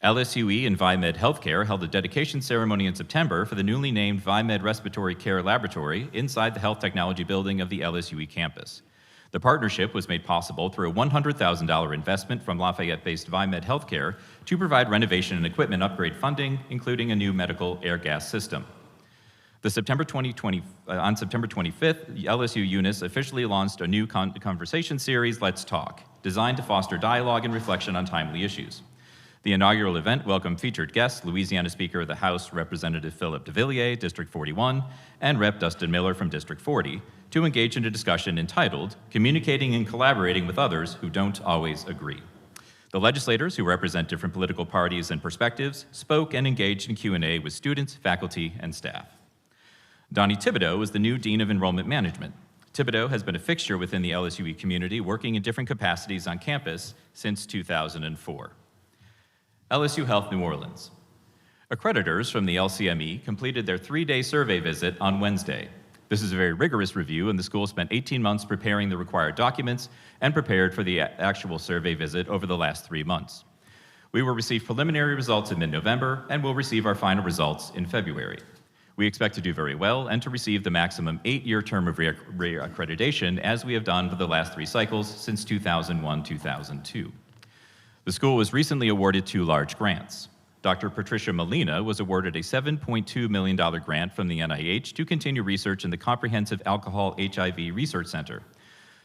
LSUE and VieMed Healthcare held a dedication ceremony in September for the newly named VieMed Respiratory Care Laboratory inside the Health Technology Building of the LSUE campus. The partnership was made possible through a $100,000 investment from Lafayette-based VieMed Healthcare to provide renovation and equipment upgrade funding, including a new medical air gas system. On September 25th, LSU Eunice officially launched a new conversation series, Let's Talk, designed to foster dialogue and reflection on timely issues. The inaugural event welcomed featured guests, Louisiana Speaker of the House, Representative Philip DeVilliers, District 41, and Rep. Dustin Miller from District 40, to engage in a discussion entitled, Communicating and Collaborating with Others Who Don't Always Agree. The legislators, who represent different political parties and perspectives, spoke and engaged in Q&A with students, faculty, and staff. Donnie Thibodeau is the new Dean of Enrollment Management. Thibodeau has been a fixture within the LSUE community, working in different capacities on campus since 2004. LSU Health New Orleans. Accreditors from the LCME completed their 3-day survey visit on Wednesday. This is a very rigorous review, and the school spent 18 months preparing the required documents and prepared for the actual survey visit over the last 3 months. We will receive preliminary results in mid-November, and will receive our final results in February. We expect to do very well and to receive the maximum 8-year term of reaccreditation, as we have done for the last 3 cycles since 2001-2002. The school was recently awarded 2 large grants. Dr. Patricia Molina was awarded a $7.2 million grant from the NIH to continue research in the Comprehensive Alcohol HIV Research Center.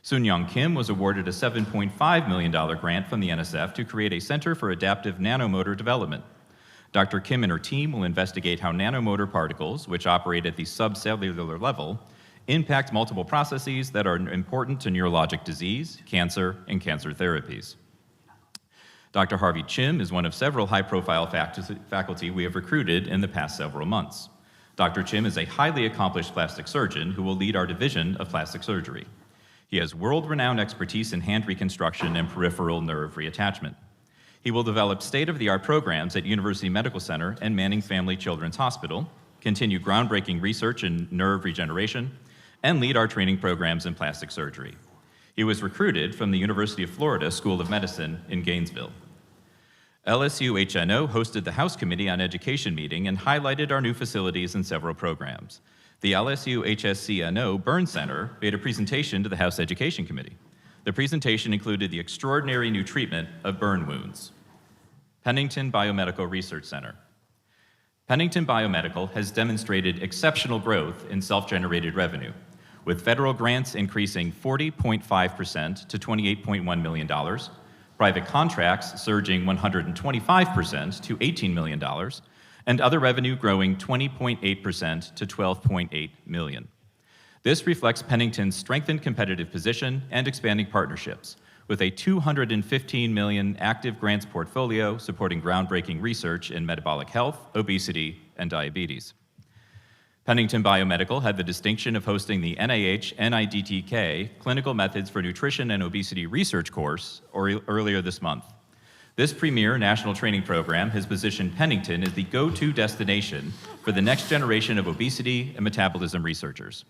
Soon-Young Kim was awarded a $7.5 million grant from the NSF to create a Center for Adaptive Nanomotor Development. Dr. Kim and her team will investigate how nanomotor particles, which operate at the subcellular level, impact multiple processes that are important to neurologic disease, cancer, and cancer therapies. Dr. Harvey Chim is one of several high-profile faculty we have recruited in the past several months. Dr. Chim is a highly accomplished plastic surgeon who will lead our division of plastic surgery. He has world-renowned expertise in hand reconstruction and peripheral nerve reattachment. He will develop state-of-the-art programs at University Medical Center and Manning Family Children's Hospital, continue groundbreaking research in nerve regeneration, and lead our training programs in plastic surgery. He was recruited from the University of Florida School of Medicine in Gainesville. LSU HNO hosted the House Committee on Education meeting and highlighted our new facilities and several programs. The LSU HSCNO Burn Center made a presentation to the House Education Committee. The presentation included the extraordinary new treatment of burn wounds. Pennington Biomedical Research Center. Pennington Biomedical has demonstrated exceptional growth in self-generated revenue, with federal grants increasing 40.5% to $28.1 million, private contracts surging 125% to $18 million, and other revenue growing 20.8% to $12.8 million. This reflects Pennington's strengthened competitive position and expanding partnerships, with a $215 million active grants portfolio supporting groundbreaking research in metabolic health, obesity, and diabetes. Pennington Biomedical had the distinction of hosting the NIH-NIDTK Clinical Methods for Nutrition and Obesity Research course earlier this month. This premier national training program has positioned Pennington as the go-to destination for the next generation of obesity and metabolism researchers.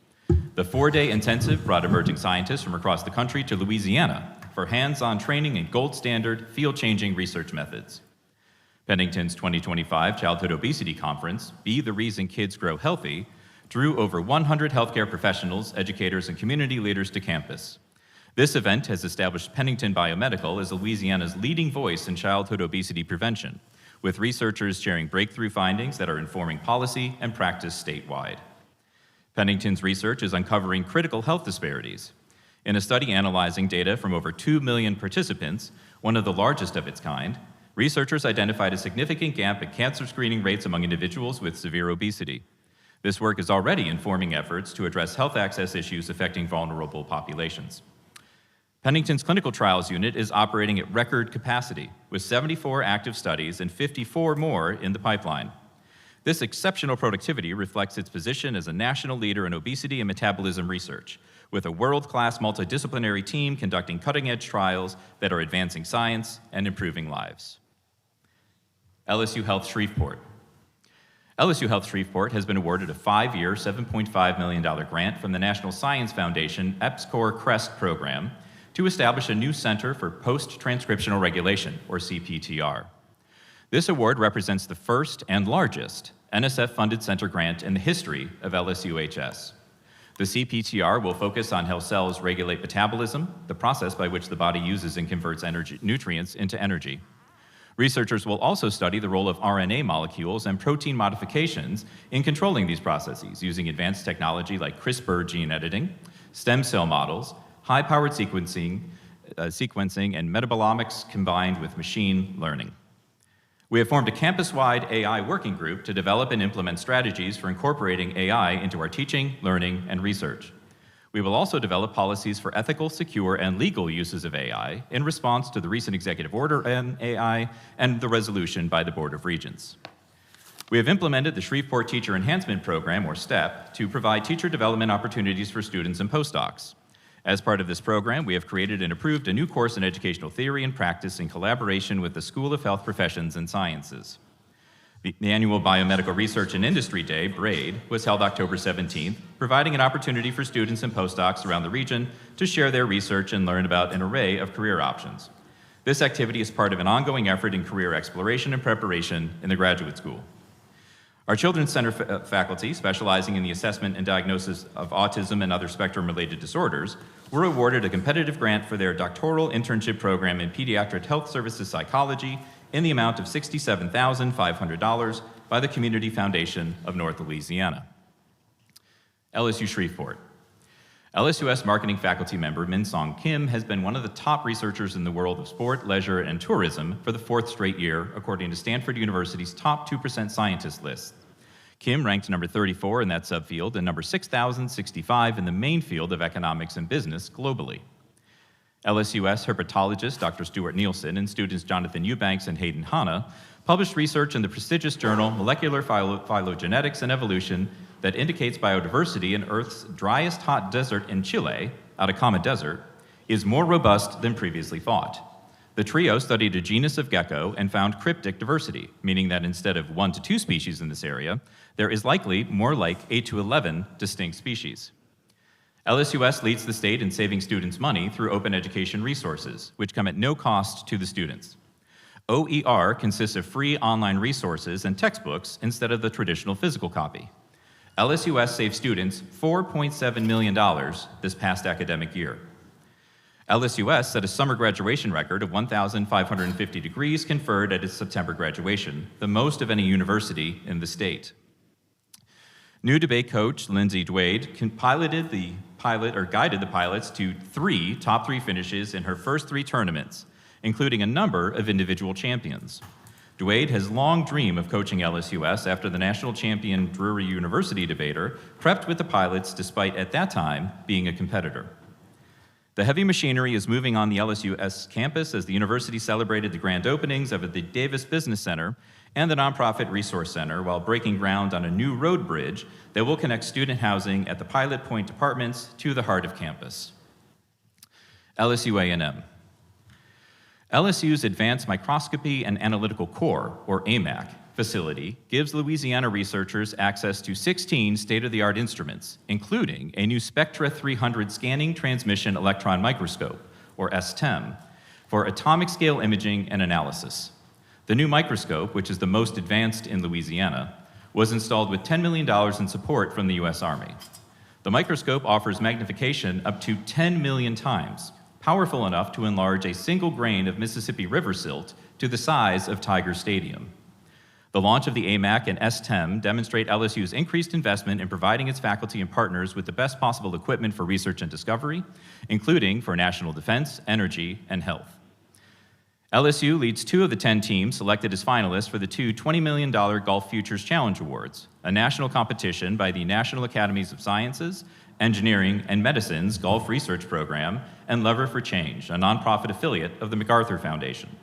The 4-day intensive brought emerging scientists from across the country to Louisiana for hands-on training in gold standard, field-changing research methods. Pennington's 2025 Childhood Obesity Conference, Be the Reason Kids Grow Healthy, drew over 100 healthcare professionals, educators, and community leaders to campus. This event has established Pennington Biomedical as Louisiana's leading voice in childhood obesity prevention, with researchers sharing breakthrough findings that are informing policy and practice statewide. Pennington's research is uncovering critical health disparities. In a study analyzing data from over 2 million participants, one of the largest of its kind, researchers identified a significant gap in cancer screening rates among individuals with severe obesity. This work is already informing efforts to address health access issues affecting vulnerable populations. Pennington's clinical trials unit is operating at record capacity, with 74 active studies and 54 more in the pipeline. This exceptional productivity reflects its position as a national leader in obesity and metabolism research, with a world-class multidisciplinary team conducting cutting-edge trials that are advancing science and improving lives. LSU Health Shreveport. LSU Health Shreveport has been awarded a 5-year, $7.5 million grant from the National Science Foundation EPSCoR CREST program to establish a new Center for Post-Transcriptional Regulation, or CPTR. This award represents the first and largest NSF-funded center grant in the history of LSUHS. The CPTR will focus on how cells regulate metabolism, the process by which the body uses and converts nutrients into energy. Researchers will also study the role of RNA molecules and protein modifications in controlling these processes using advanced technology like CRISPR gene editing, stem cell models, high-powered sequencing, and metabolomics combined with machine learning. We have formed a campus-wide AI working group to develop and implement strategies for incorporating AI into our teaching, learning, and research. We will also develop policies for ethical, secure, and legal uses of AI in response to the recent executive order on AI and the resolution by the Board of Regents. We have implemented the Shreveport Teacher Enhancement Program, or STEP, to provide teacher development opportunities for students and postdocs. As part of this program, we have created and approved a new course in educational theory and practice in collaboration with the School of Health Professions and Sciences. The annual Biomedical Research and Industry Day, BRAID, was held October 17th, providing an opportunity for students and postdocs around the region to share their research and learn about an array of career options. This activity is part of an ongoing effort in career exploration and preparation in the graduate school. Our Children's Center faculty, specializing in the assessment and diagnosis of autism and other spectrum-related disorders, were awarded a competitive grant for their doctoral internship program in pediatric health services psychology in the amount of $67,500 by the Community Foundation of North Louisiana. LSU Shreveport. LSUS marketing faculty member Min Song Kim has been one of the top researchers in the world of sport, leisure, and tourism for the 4th straight year, according to Stanford University's top 2% scientist list. Kim ranked number 34 in that subfield and number 6,065 in the main field of economics and business globally. LSUS herpetologist Dr. Stuart Nielsen and students Jonathan Eubanks and Hayden Hanna published research in the prestigious journal Molecular Phylogenetics and Evolution that indicates biodiversity in Earth's driest hot desert in Chile, Atacama Desert, is more robust than previously thought. The trio studied a genus of gecko and found cryptic diversity, meaning that instead of 1 to 2 species in this area, there is likely more like 8 to 11 distinct species. LSUS leads the state in saving students money through open education resources, which come at no cost to the students. OER consists of free online resources and textbooks instead of the traditional physical copy. LSUS saved students $4.7 million this past academic year. LSUS set a summer graduation record of 1,550 degrees conferred at its September graduation, the most of any university in the state. New debate coach Lindsay Dwade guided the pilots to top three finishes in her first 3 tournaments, including a number of individual champions. Dwade has long dreamed of coaching LSUS after the national champion Drury University debater prepped with the pilots despite at that time being a competitor. The heavy machinery is moving on the LSUS campus as the university celebrated the grand openings of the Davis Business Center and the Nonprofit Resource Center while breaking ground on a new road bridge that will connect student housing at the Pilot Point apartments to the heart of campus. LSU A&M. LSU's Advanced Microscopy and Analytical Core, or AMAC, facility gives Louisiana researchers access to 16 state-of-the-art instruments, including a new Spectra 300 Scanning Transmission Electron Microscope, or STEM, for atomic scale imaging and analysis. The new microscope, which is the most advanced in Louisiana, was installed with $10 million in support from the U.S. Army. The microscope offers magnification up to 10 million times, powerful enough to enlarge a single grain of Mississippi River silt to the size of Tiger Stadium. The launch of the AMAC and STEM demonstrate LSU's increased investment in providing its faculty and partners with the best possible equipment for research and discovery, including for national defense, energy, and health. LSU leads 2 of the 10 teams selected as finalists for the 2 $20 million Golf Futures Challenge Awards, a national competition by the National Academies of Sciences, Engineering, and Medicine's Golf Research Program, and Lever for Change, a nonprofit affiliate of the MacArthur Foundation.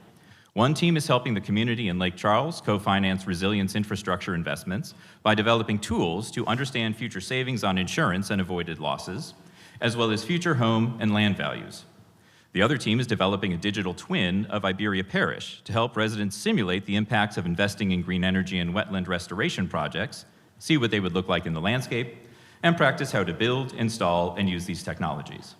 One team is helping the community in Lake Charles co-finance resilience infrastructure investments by developing tools to understand future savings on insurance and avoided losses, as well as future home and land values. The other team is developing a digital twin of Iberia Parish to help residents simulate the impacts of investing in green energy and wetland restoration projects, see what they would look like in the landscape, and practice how to build, install, and use these technologies.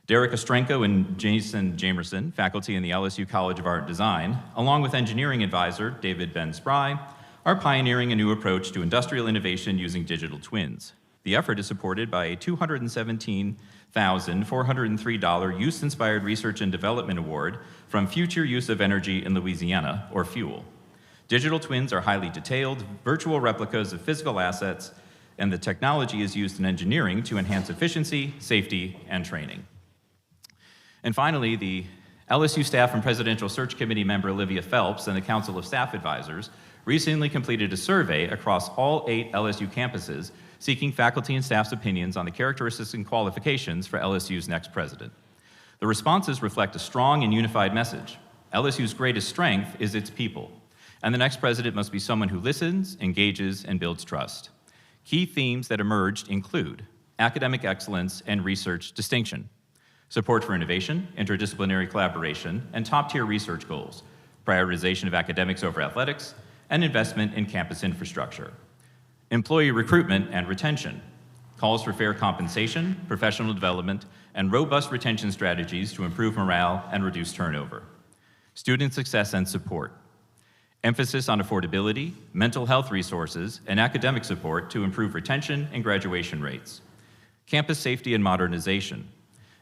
Derek Ostrenko and Jason Jamerson, faculty in the LSU College of Art and Design, along with engineering advisor David Ben Spry, are pioneering a new approach to industrial innovation using digital twins. The effort is supported by a $217,403 Youth-Inspired Research and Development Award from Future Use of Energy in Louisiana, or FUEL. Digital twins are highly detailed, virtual replicas of physical assets, and the technology is used in engineering to enhance efficiency, safety, and training. And finally, the LSU Staff and Presidential Search Committee member Olivia Phelps and the Council of Staff Advisors recently completed a survey across all 8 LSU campuses seeking faculty and staff's opinions on the characteristics and qualifications for LSU's next president. The responses reflect a strong and unified message. LSU's greatest strength is its people, and the next president must be someone who listens, engages, and builds trust. Key themes that emerged include academic excellence and research distinction, support for innovation, interdisciplinary collaboration, and top-tier research goals, prioritization of academics over athletics, and investment in campus infrastructure. Employee recruitment and retention, calls for fair compensation, professional development, and robust retention strategies to improve morale and reduce turnover. Student success and support, emphasis on affordability, mental health resources, and academic support to improve retention and graduation rates. Campus safety and modernization,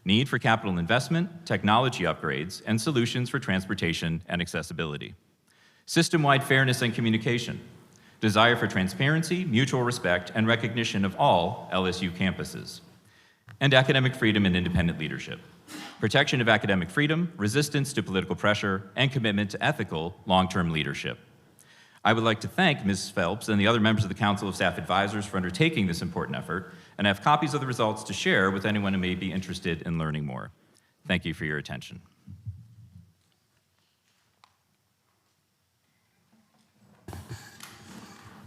need for capital investment, technology upgrades, and solutions for transportation and accessibility. System-wide fairness and communication, desire for transparency, mutual respect, and recognition of all LSU campuses. And academic freedom and independent leadership, protection of academic freedom, resistance to political pressure, and commitment to ethical, long-term leadership. I would like to thank Ms. Phelps and the other members of the Council of Staff Advisors for undertaking this important effort, and I have copies of the results to share with anyone who may be interested in learning more. Thank you for your attention.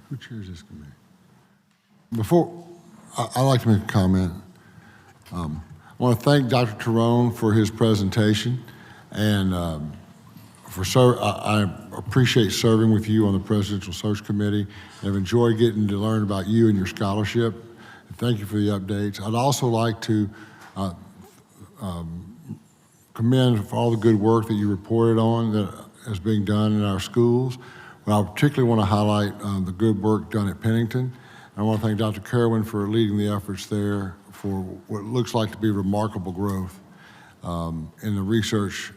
Who chairs this committee? Before, I'd like to make a comment. I want to thank Dr. Tyrone for his presentation, and I appreciate serving with you on the Presidential Search Committee. I've enjoyed getting to learn about you and your scholarship. Thank you for the updates. I'd also like to commend for all the good work that you reported on. That is being done in our schools. But I particularly want to highlight the good work done at Pennington. I want to thank Dr. Kerwin for leading the efforts there for what looks like to be remarkable growth in the research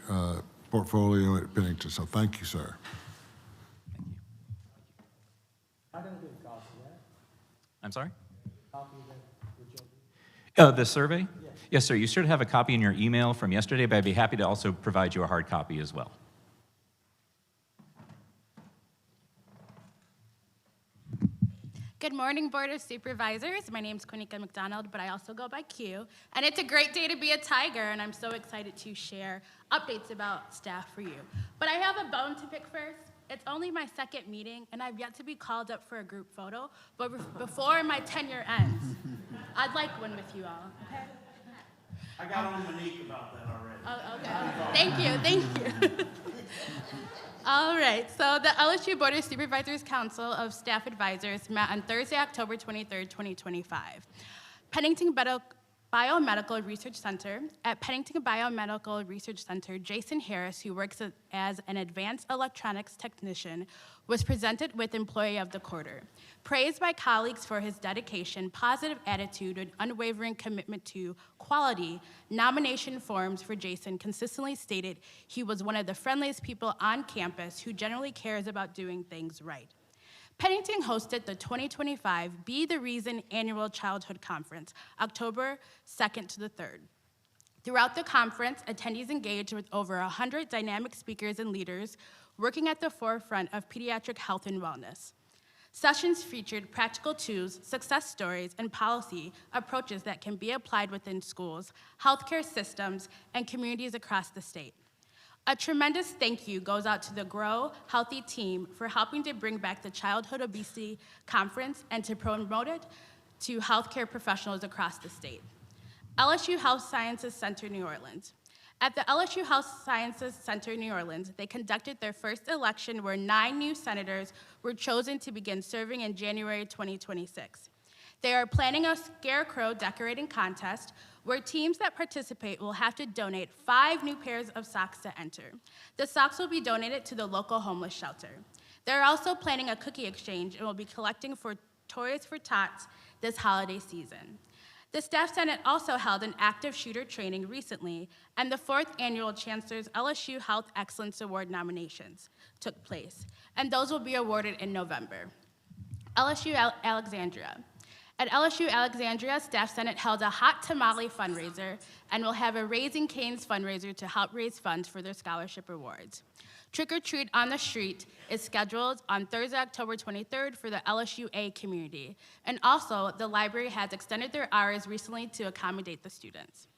portfolio at Pennington. So thank you, sir. I'm sorry? The survey? Yes, sir. You should have a copy in your email from yesterday, but I'd be happy to also provide you a hard copy as well. Good morning, Board of Supervisors. My name is Quinika McDonald, but I also go by Q. And it's a great day to be a Tiger, and I'm so excited to share updates about staff for you. But I have a bone to pick first. It's only my second meeting, and I've yet to be called up for a group photo, but before my tenure ends, I'd like one with you all, okay? I got on Monique about that already. Oh, okay. Thank you. All right, so the LSU Board of Supervisors Council of Staff Advisors met on Thursday, October 23rd, 2025. Pennington Biomedical Research Center. At Pennington Biomedical Research Center, Jason Harris, who works as an advanced electronics technician, was presented with Employee of the Quarter. Praised by colleagues for his dedication, positive attitude, and unwavering commitment to quality, nomination forms for Jason consistently stated he was one of the friendliest people on campus who generally cares about doing things right. Pennington hosted the 2025 Be the Reason Annual Childhood Conference, October 2nd to the 3rd. Throughout the conference, attendees engaged with over 100 dynamic speakers and leaders working at the forefront of pediatric health and wellness. Sessions featured practical tools, success stories, and policy approaches that can be applied within schools, healthcare systems, and communities across the state. A tremendous thank you goes out to the Grow Healthy team for helping to bring back the Childhood Obesity Conference and to promote it to healthcare professionals across the state. LSU Health Sciences Center, New Orleans. At the LSU Health Sciences Center, New Orleans, they conducted their first election where 9 new senators were chosen to begin serving in January 2026. They are planning a scarecrow decorating contest where teams that participate will have to donate 5 new pairs of socks to enter. The socks will be donated to the local homeless shelter. They're also planning a cookie exchange and will be collecting for Toys for Tots this holiday season. The Staff Senate also held an active shooter training recently, and the 4th annual Chancellor's LSU Health Excellence Award nominations took place, and those will be awarded in November. LSU Alexandria. At LSU Alexandria, Staff Senate held a hot tamale fundraiser and will have a Raising Cane's fundraiser to help raise funds for their scholarship awards. Trick or Treat on the Street is scheduled on Thursday, October 23rd for the LSUA community. And also, the library has extended their hours recently to accommodate the students.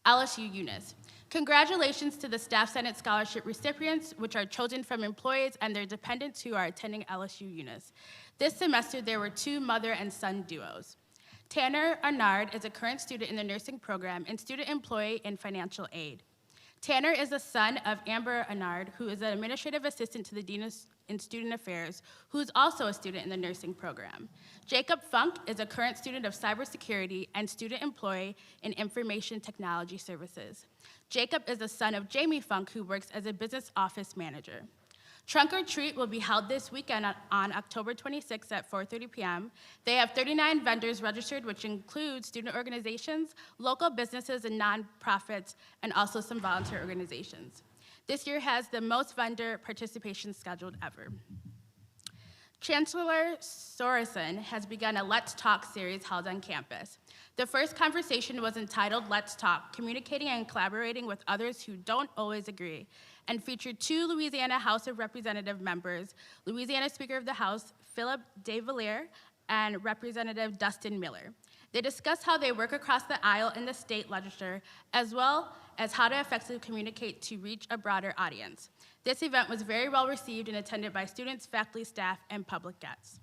LSU Eunice. Congratulations to the Staff Senate Scholarship recipients, which are chosen from employees and their dependents who are attending LSU Eunice. This semester, there were 2 mother and son duos. Tanner Arnard is a current student in the nursing program and student employee in financial aid. Tanner is the son of Amber Arnard, who is an administrative assistant to the Dean in Student Affairs, who is also a student in the nursing program. Jacob Funk is a current student of cybersecurity and student employee in information technology services. Jacob is the son of Jamie Funk, who works as a business office manager. Trunk or Treat will be held this weekend on October 26th at 4:30 p.m. They have 39 vendors registered, which include student organizations, local businesses and nonprofits, and also some volunteer organizations. This year has the most vendor participation scheduled ever. Chancellor Sorensen has begun a Let's Talk series held on campus. The first conversation was entitled Let's Talk, Communicating and Collaborating with Others Who Don't Always Agree, and featured 2 Louisiana House of Representative members, Louisiana Speaker of the House, Philip DeValier, and Representative Dustin Miller. They discussed how they work across the aisle in the state legislature, as well as how to effectively communicate to reach a broader audience. This event was very well received and attended by students, faculty, staff, and public guests.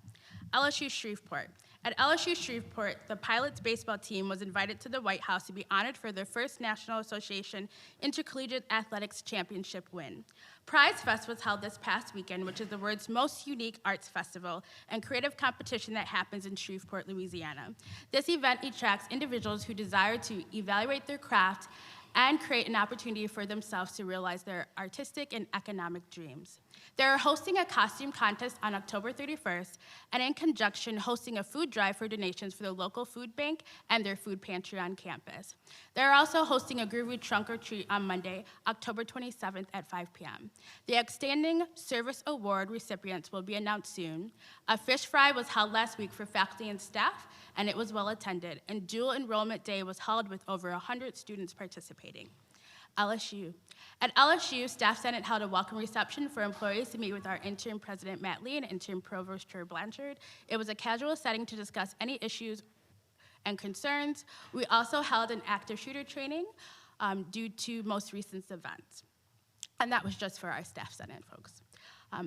LSU Shreveport. At LSU Shreveport, the Pilots baseball team was invited to the White House to be honored for their first National Association Intercollegiate Athletics Championship win. Prize Fest was held this past weekend, which is the world's most unique arts festival and creative competition that happens in Shreveport, Louisiana. This event attracts individuals who desire to evaluate their craft and create an opportunity for themselves to realize their artistic and economic dreams. They're hosting a costume contest on October 31st, and in conjunction, hosting a food drive for donations for the local food bank and their food pantry on campus. They're also hosting a Guru Trunk or Treat on Monday, October 27th at 5 p.m. The Outstanding Service Award recipients will be announced soon. A fish fry was held last week for faculty and staff, and it was well attended, and dual enrollment day was held with over 100 students participating. LSU. At LSU, Staff Senate held a welcome reception for employees to meet with our interim president, Matt Lee, and interim provost, Chair Blanchard. It was a casual setting to discuss any issues and concerns. We also held an active shooter training due to most recent events. And that was just for our Staff Senate folks.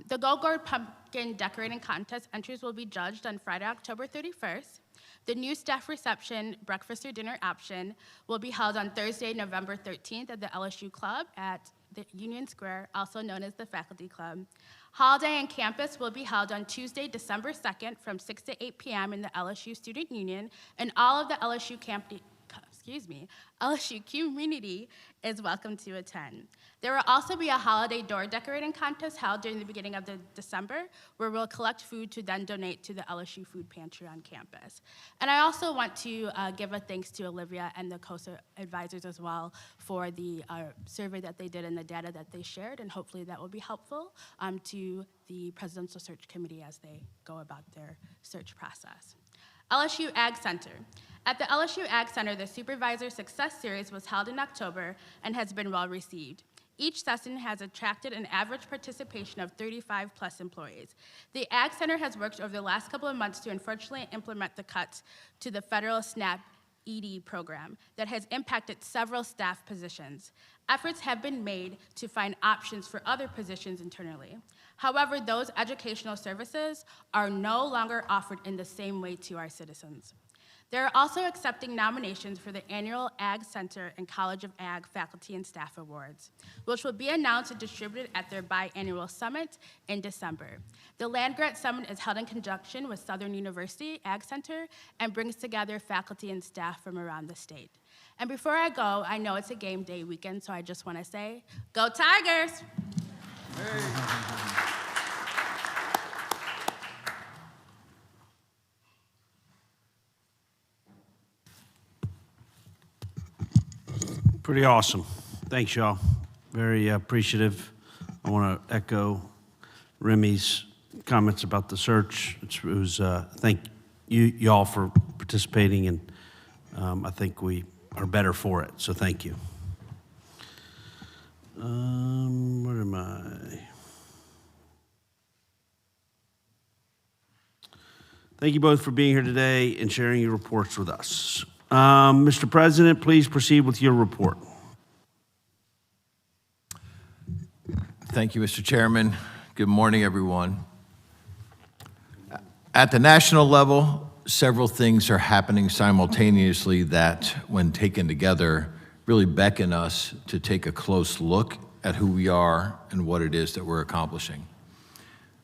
The Go-Gourd Pumpkin Decorating Contest entries will be judged on Friday, October 31st. The new staff reception, breakfast or dinner option, will be held on Thursday, November 13th at the LSU Club at the Union Square, also known as the Faculty Club. Holiday on campus will be held on Tuesday, December 2nd from 6 to 8 p.m. in the LSU Student Union, and all of the LSU LSU community is welcome to attend. There will also be a holiday door decorating contest held during the beginning of December, where we'll collect food to then donate to the LSU food pantry on campus. And I also want to give a thanks to Olivia and the COSA advisors as well for the survey that they did and the data that they shared, and hopefully that will be helpful to the Presidential Search Committee as they go about their search process. LSU Ag Center. At the LSU Ag Center, the Supervisor Success Series was held in October and has been well received. Each session has attracted an average participation of 35 plus employees. The Ag Center has worked over the last couple of months to unfortunately implement the cuts to the federal SNAP ED program that has impacted several staff positions. Efforts have been made to find options for other positions internally. However, those educational services are no longer offered in the same way to our citizens. They're also accepting nominations for the annual Ag Center and College of Ag Faculty and Staff Awards, which will be announced and distributed at their biannual summit in December. The Land Grant Summit is held in conjunction with Southern University Ag Center and brings together faculty and staff from around the state. And before I go, I know it's a game day weekend, so I just want to say, go Tigers! Pretty awesome. Thanks, y'all. Very appreciative. I want to echo Remy's comments about the search. It was thank y'all for participating, and I think we are better for it, so thank you. Where am I? Thank you both for being here today and sharing your reports with us. Mr. President, please proceed with your report. Thank you, Mr. Chairman. Good morning, everyone. At the national level, several things are happening simultaneously that, when taken together, really beckon us to take a close look at who we are and what it is that we're accomplishing.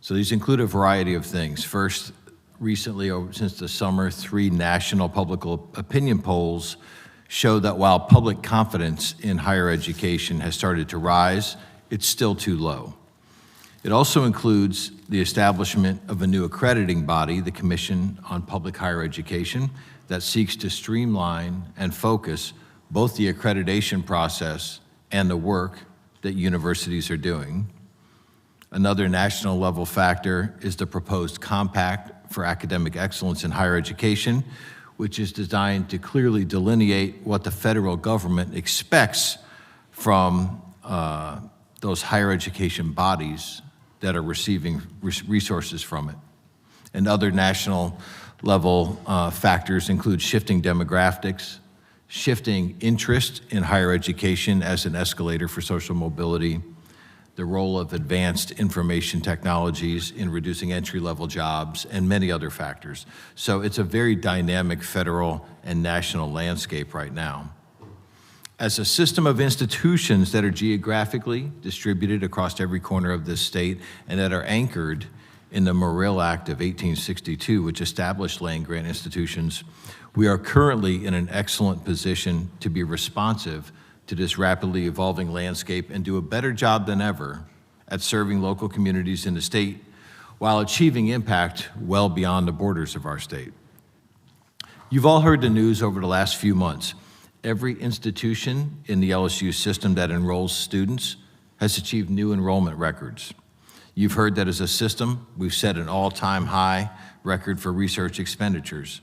So these include a variety of things. First, recently, since the summer, 3 national public opinion polls show that while public confidence in higher education has started to rise, it's still too low. It also includes the establishment of a new accrediting body, the Commission on Public Higher Education, that seeks to streamline and focus both the accreditation process and the work that universities are doing. Another national level factor is the proposed Compact for Academic Excellence in Higher Education, which is designed to clearly delineate what the federal government expects from those higher education bodies that are receiving resources from it. And other national level factors include shifting demographics, shifting interest in higher education as an escalator for social mobility, the role of advanced information technologies in reducing entry-level jobs, and many other factors. So it's a very dynamic federal and national landscape right now. As a system of institutions that are geographically distributed across every corner of this state and that are anchored in the Morrill Act of 1862, which established land-grant institutions, we are currently in an excellent position to be responsive to this rapidly evolving landscape and do a better job than ever at serving local communities in the state while achieving impact well beyond the borders of our state. You've all heard the news over the last few months. Every institution in the LSU system that enrolls students has achieved new enrollment records. You've heard that as a system, we've set an all-time high record for research expenditures.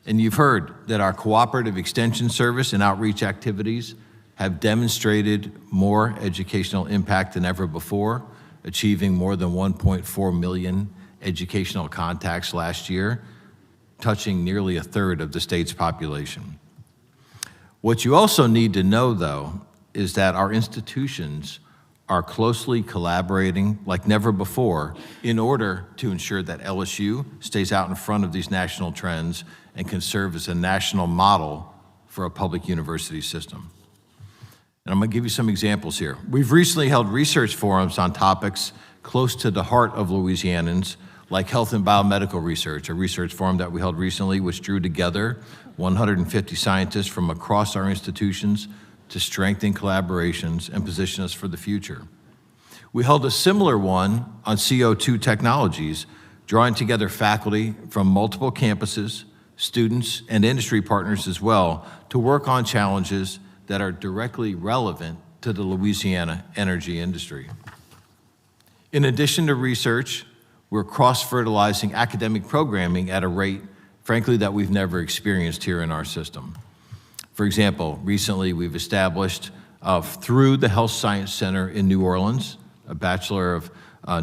And you've heard that our cooperative extension service and outreach activities have demonstrated more educational impact than ever before, achieving more than 1.4 million educational contacts last year, touching nearly a third of the state's population. What you also need to know, though, is that our institutions are closely collaborating like never before in order to ensure that LSU stays out in front of these national trends and can serve as a national model for a public university system. And I'm going to give you some examples here. We've recently held research forums on topics close to the heart of Louisianans, like health and biomedical research, a research forum that we held recently, which drew together 150 scientists from across our institutions to strengthen collaborations and position us for the future. We held a similar one on CO2 technologies, drawing together faculty from multiple campuses, students, and industry partners as well to work on challenges that are directly relevant to the Louisiana energy industry. In addition to research, we're cross-fertilizing academic programming at a rate, frankly, that we've never experienced here in our system. For example, recently we've established, through the Health Science Center in New Orleans, a Bachelor of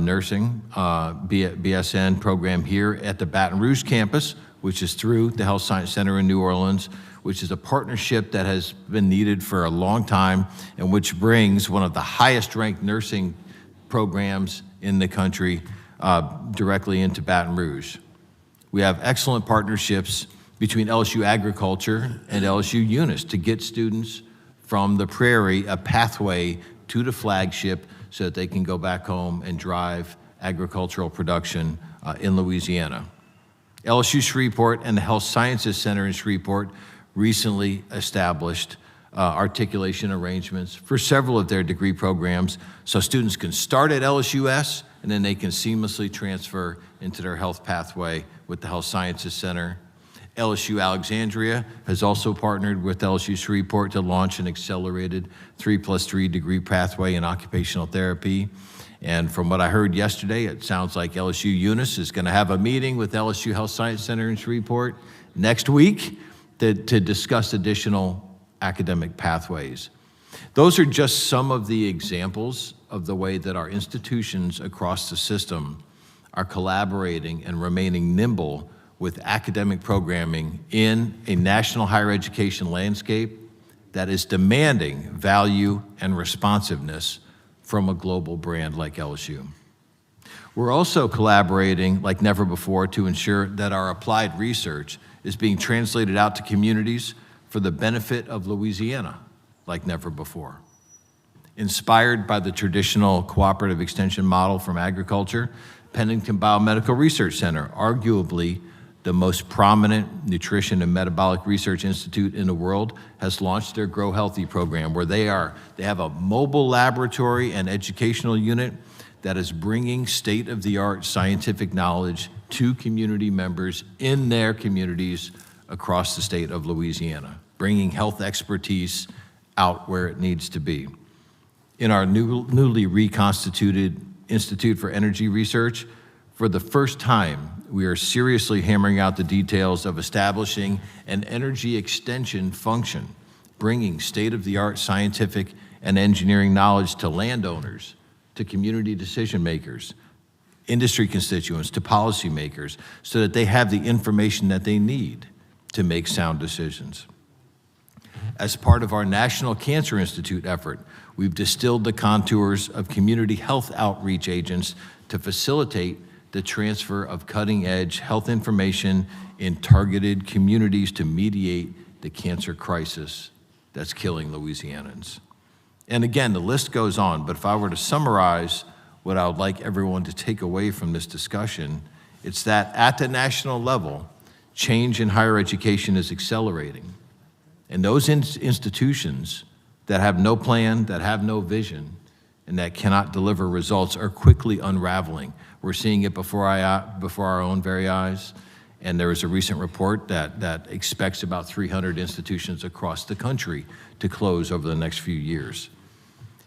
Nursing, BSN program here at the Baton Rouge campus, which is through the Health Science Center in New Orleans, which is a partnership that has been needed for a long time and which brings one of the highest ranked nursing programs in the country directly into Baton Rouge. We have excellent partnerships between LSU Agriculture and LSU Eunice to get students from the Prairie a pathway to the flagship so that they can go back home and drive agricultural production in Louisiana. LSU Shreveport and the Health Sciences Center in Shreveport recently established articulation arrangements for several of their degree programs so students can start at LSUS and then they can seamlessly transfer into their health pathway with the Health Sciences Center. LSU Alexandria has also partnered with LSU Shreveport to launch an accelerated 3+3 degree pathway in occupational therapy. And from what I heard yesterday, it sounds like LSU Eunice is going to have a meeting with LSU Health Science Center in Shreveport next week to discuss additional academic pathways. Those are just some of the examples of the way that our institutions across the system are collaborating and remaining nimble with academic programming in a national higher education landscape that is demanding value and responsiveness from a global brand like LSU. We're also collaborating like never before to ensure that our applied research is being translated out to communities for the benefit of Louisiana like never before. Inspired by the traditional cooperative extension model from agriculture, Pennington Biomedical Research Center, arguably the most prominent nutrition and metabolic research institute in the world, has launched their Grow Healthy program, where they have a mobile laboratory and educational unit that is bringing state-of-the-art scientific knowledge to community members in their communities across the state of Louisiana, bringing health expertise out where it needs to be. In our newly reconstituted Institute for Energy Research, for the first time, we are seriously hammering out the details of establishing an energy extension function, bringing state-of-the-art scientific and engineering knowledge to landowners, to community decision makers, industry constituents, to policymakers, so that they have the information that they need to make sound decisions. As part of our National Cancer Institute effort, we've distilled the contours of community health outreach agents to facilitate the transfer of cutting-edge health information in targeted communities to mediate the cancer crisis that's killing Louisianans. And again, the list goes on, but if I were to summarize what I would like everyone to take away from this discussion, it's that at the national level, change in higher education is accelerating. And those institutions that have no plan, that have no vision, and that cannot deliver results are quickly unraveling. We're seeing it before our own very eyes. And there was a recent report that expects about 300 institutions across the country to close over the next few years.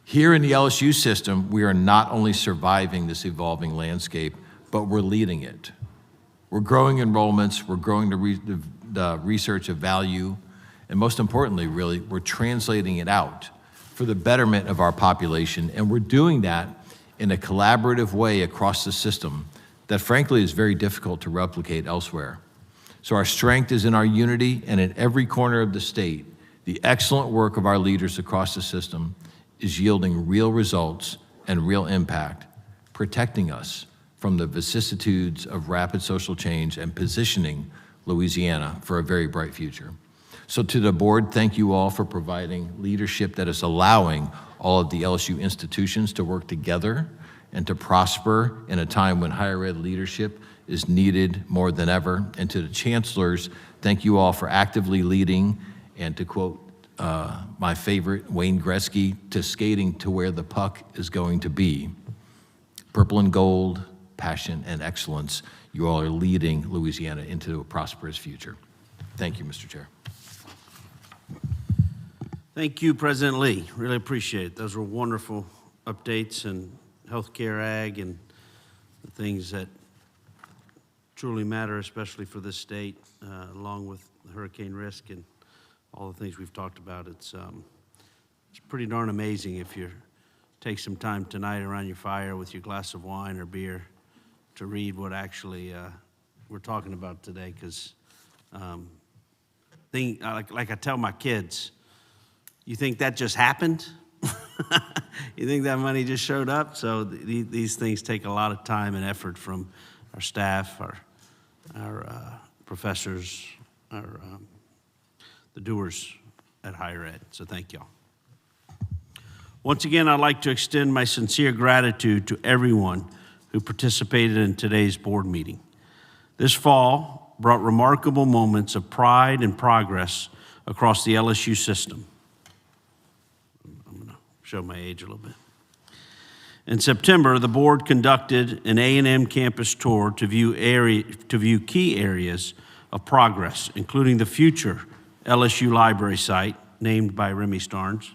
Here in the LSU system, we are not only surviving this evolving landscape, but we're leading it. We're growing enrollments, we're growing the research of value, and most importantly, really, we're translating it out for the betterment of our population, and we're doing that in a collaborative way across the system that frankly is very difficult to replicate elsewhere. So our strength is in our unity, and in every corner of the state, the excellent work of our leaders across the system is yielding real results and real impact, protecting us from the vicissitudes of rapid social change and positioning Louisiana for a very bright future. So to the board, thank you all for providing leadership that is allowing all of the LSU institutions to work together and to prosper in a time when higher ed leadership is needed more than ever. And to the chancellors, thank you all for actively leading, and to quote my favorite, Wayne Gretzky, to skating to where the puck is going to be. Purple and gold, passion and excellence. You all are leading Louisiana into a prosperous future. Thank you, Mr. Chair. Thank you, President Lee. Really appreciate it. Those were wonderful updates and healthcare, ag, and the things that truly matter, especially for this state, along with the hurricane risk and all the things we've talked about. It's pretty darn amazing if you take some time tonight around your fire with your glass of wine or beer to read what actually we're talking about today, because like I tell my kids, you think that just happened? You think that money just showed up? So these things take a lot of time and effort from our staff, our professors, the doers at higher ed. So thank y'all. Once again, I'd like to extend my sincere gratitude to everyone who participated in today's board meeting. This fall brought remarkable moments of pride and progress across the LSU system. I'm going to show my age a little bit. In September, the board conducted an A&M campus tour to view key areas of progress, including the future LSU library site, named by Remy Starnes,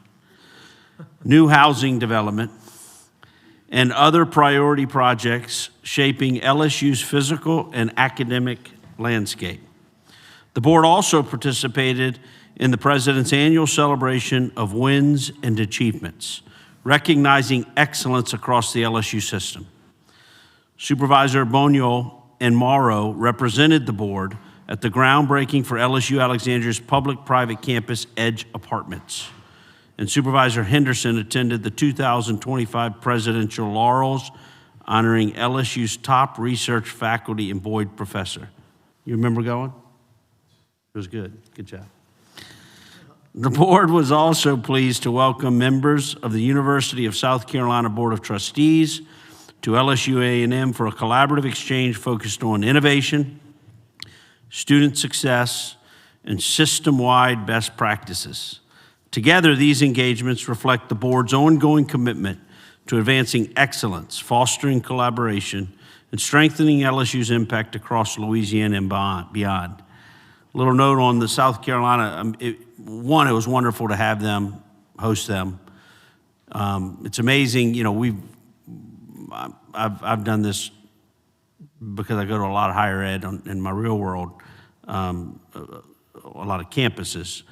new housing development, and other priority projects shaping LSU's physical and academic landscape. The board also participated in the President's annual celebration of wins and achievements, recognizing excellence across the LSU system. Supervisor Bonio and Morrow represented the board at the groundbreaking for LSU Alexandria's public-private campus Edge Apartments. And Supervisor Henderson attended the 2025 Presidential Laurels, honoring LSU's top research faculty and Boyd professor. You remember going? It was good. Good job. The board was also pleased to welcome members of the University of South Carolina Board of Trustees to LSU A&M for a collaborative exchange focused on innovation, student success, and system-wide best practices. Together, these engagements reflect the board's ongoing commitment to advancing excellence, fostering collaboration, and strengthening LSU's impact across Louisiana and beyond. A little note on the South Carolina, it was wonderful to have them, host them. It's amazing, you know, I've done this because I go to a lot of higher ed in my real world, a lot of campuses.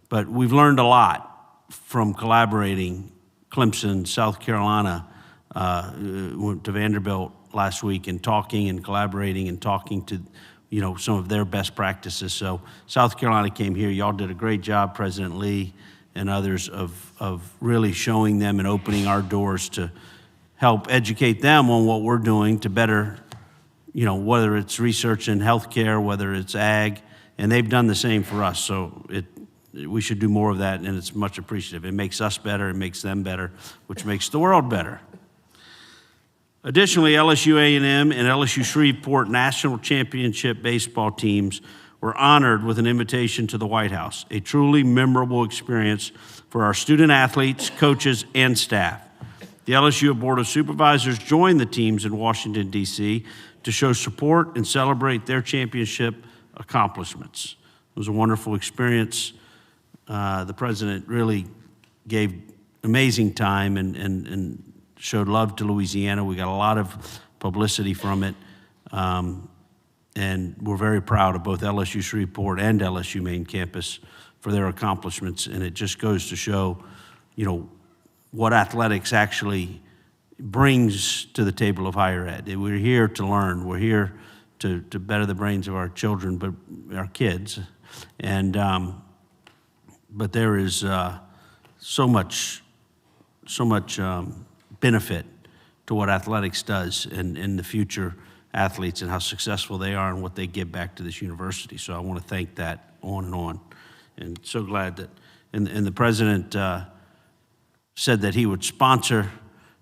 But we've learned a lot from collaborating. Clemson, South Carolina, went to Vanderbilt last week and talking and collaborating and talking to, you know, some of their best practices. So South Carolina came here. Y'all did a great job, President Lee and others, of really showing them and opening our doors to help educate them on what we're doing to better, you know, whether it's research in healthcare, whether it's ag, and they've done the same for us. So we should do more of that, and it's much appreciative. It makes us better, it makes them better, which makes the world better. Additionally, LSU A&M and LSU Shreveport national championship baseball teams were honored with an invitation to the White House, a truly memorable experience for our student athletes, coaches, and staff. The LSU Board of Supervisors joined the teams in Washington, D.C. to show support and celebrate their championship accomplishments. It was a wonderful experience. The president really gave amazing time and showed love to Louisiana. We got a lot of publicity from it. And we're very proud of both LSU Shreveport and LSU Main Campus for their accomplishments. And it just goes to show, what athletics actually brings to the table of higher ed. We're here to learn. We're here to better the brains of our children, but our kids. And but there is so much benefit to what athletics does in the future athletes and how successful they are and what they give back to this university. So I want to thank that on and on. And so glad that, and the president said that he would sponsor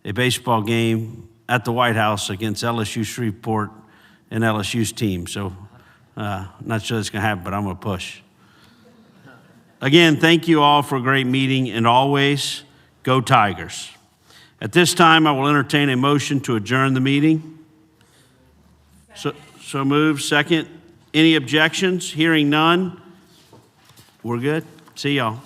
a baseball game at the White House against LSU Shreveport and LSU's team. So not sure that's going to happen, but I'm going to push. Again, thank you all for a great meeting, and always go Tigers. At this time, I will entertain a motion to adjourn the meeting. So moved. Second. Any objections? Hearing none. We're good. See y'all.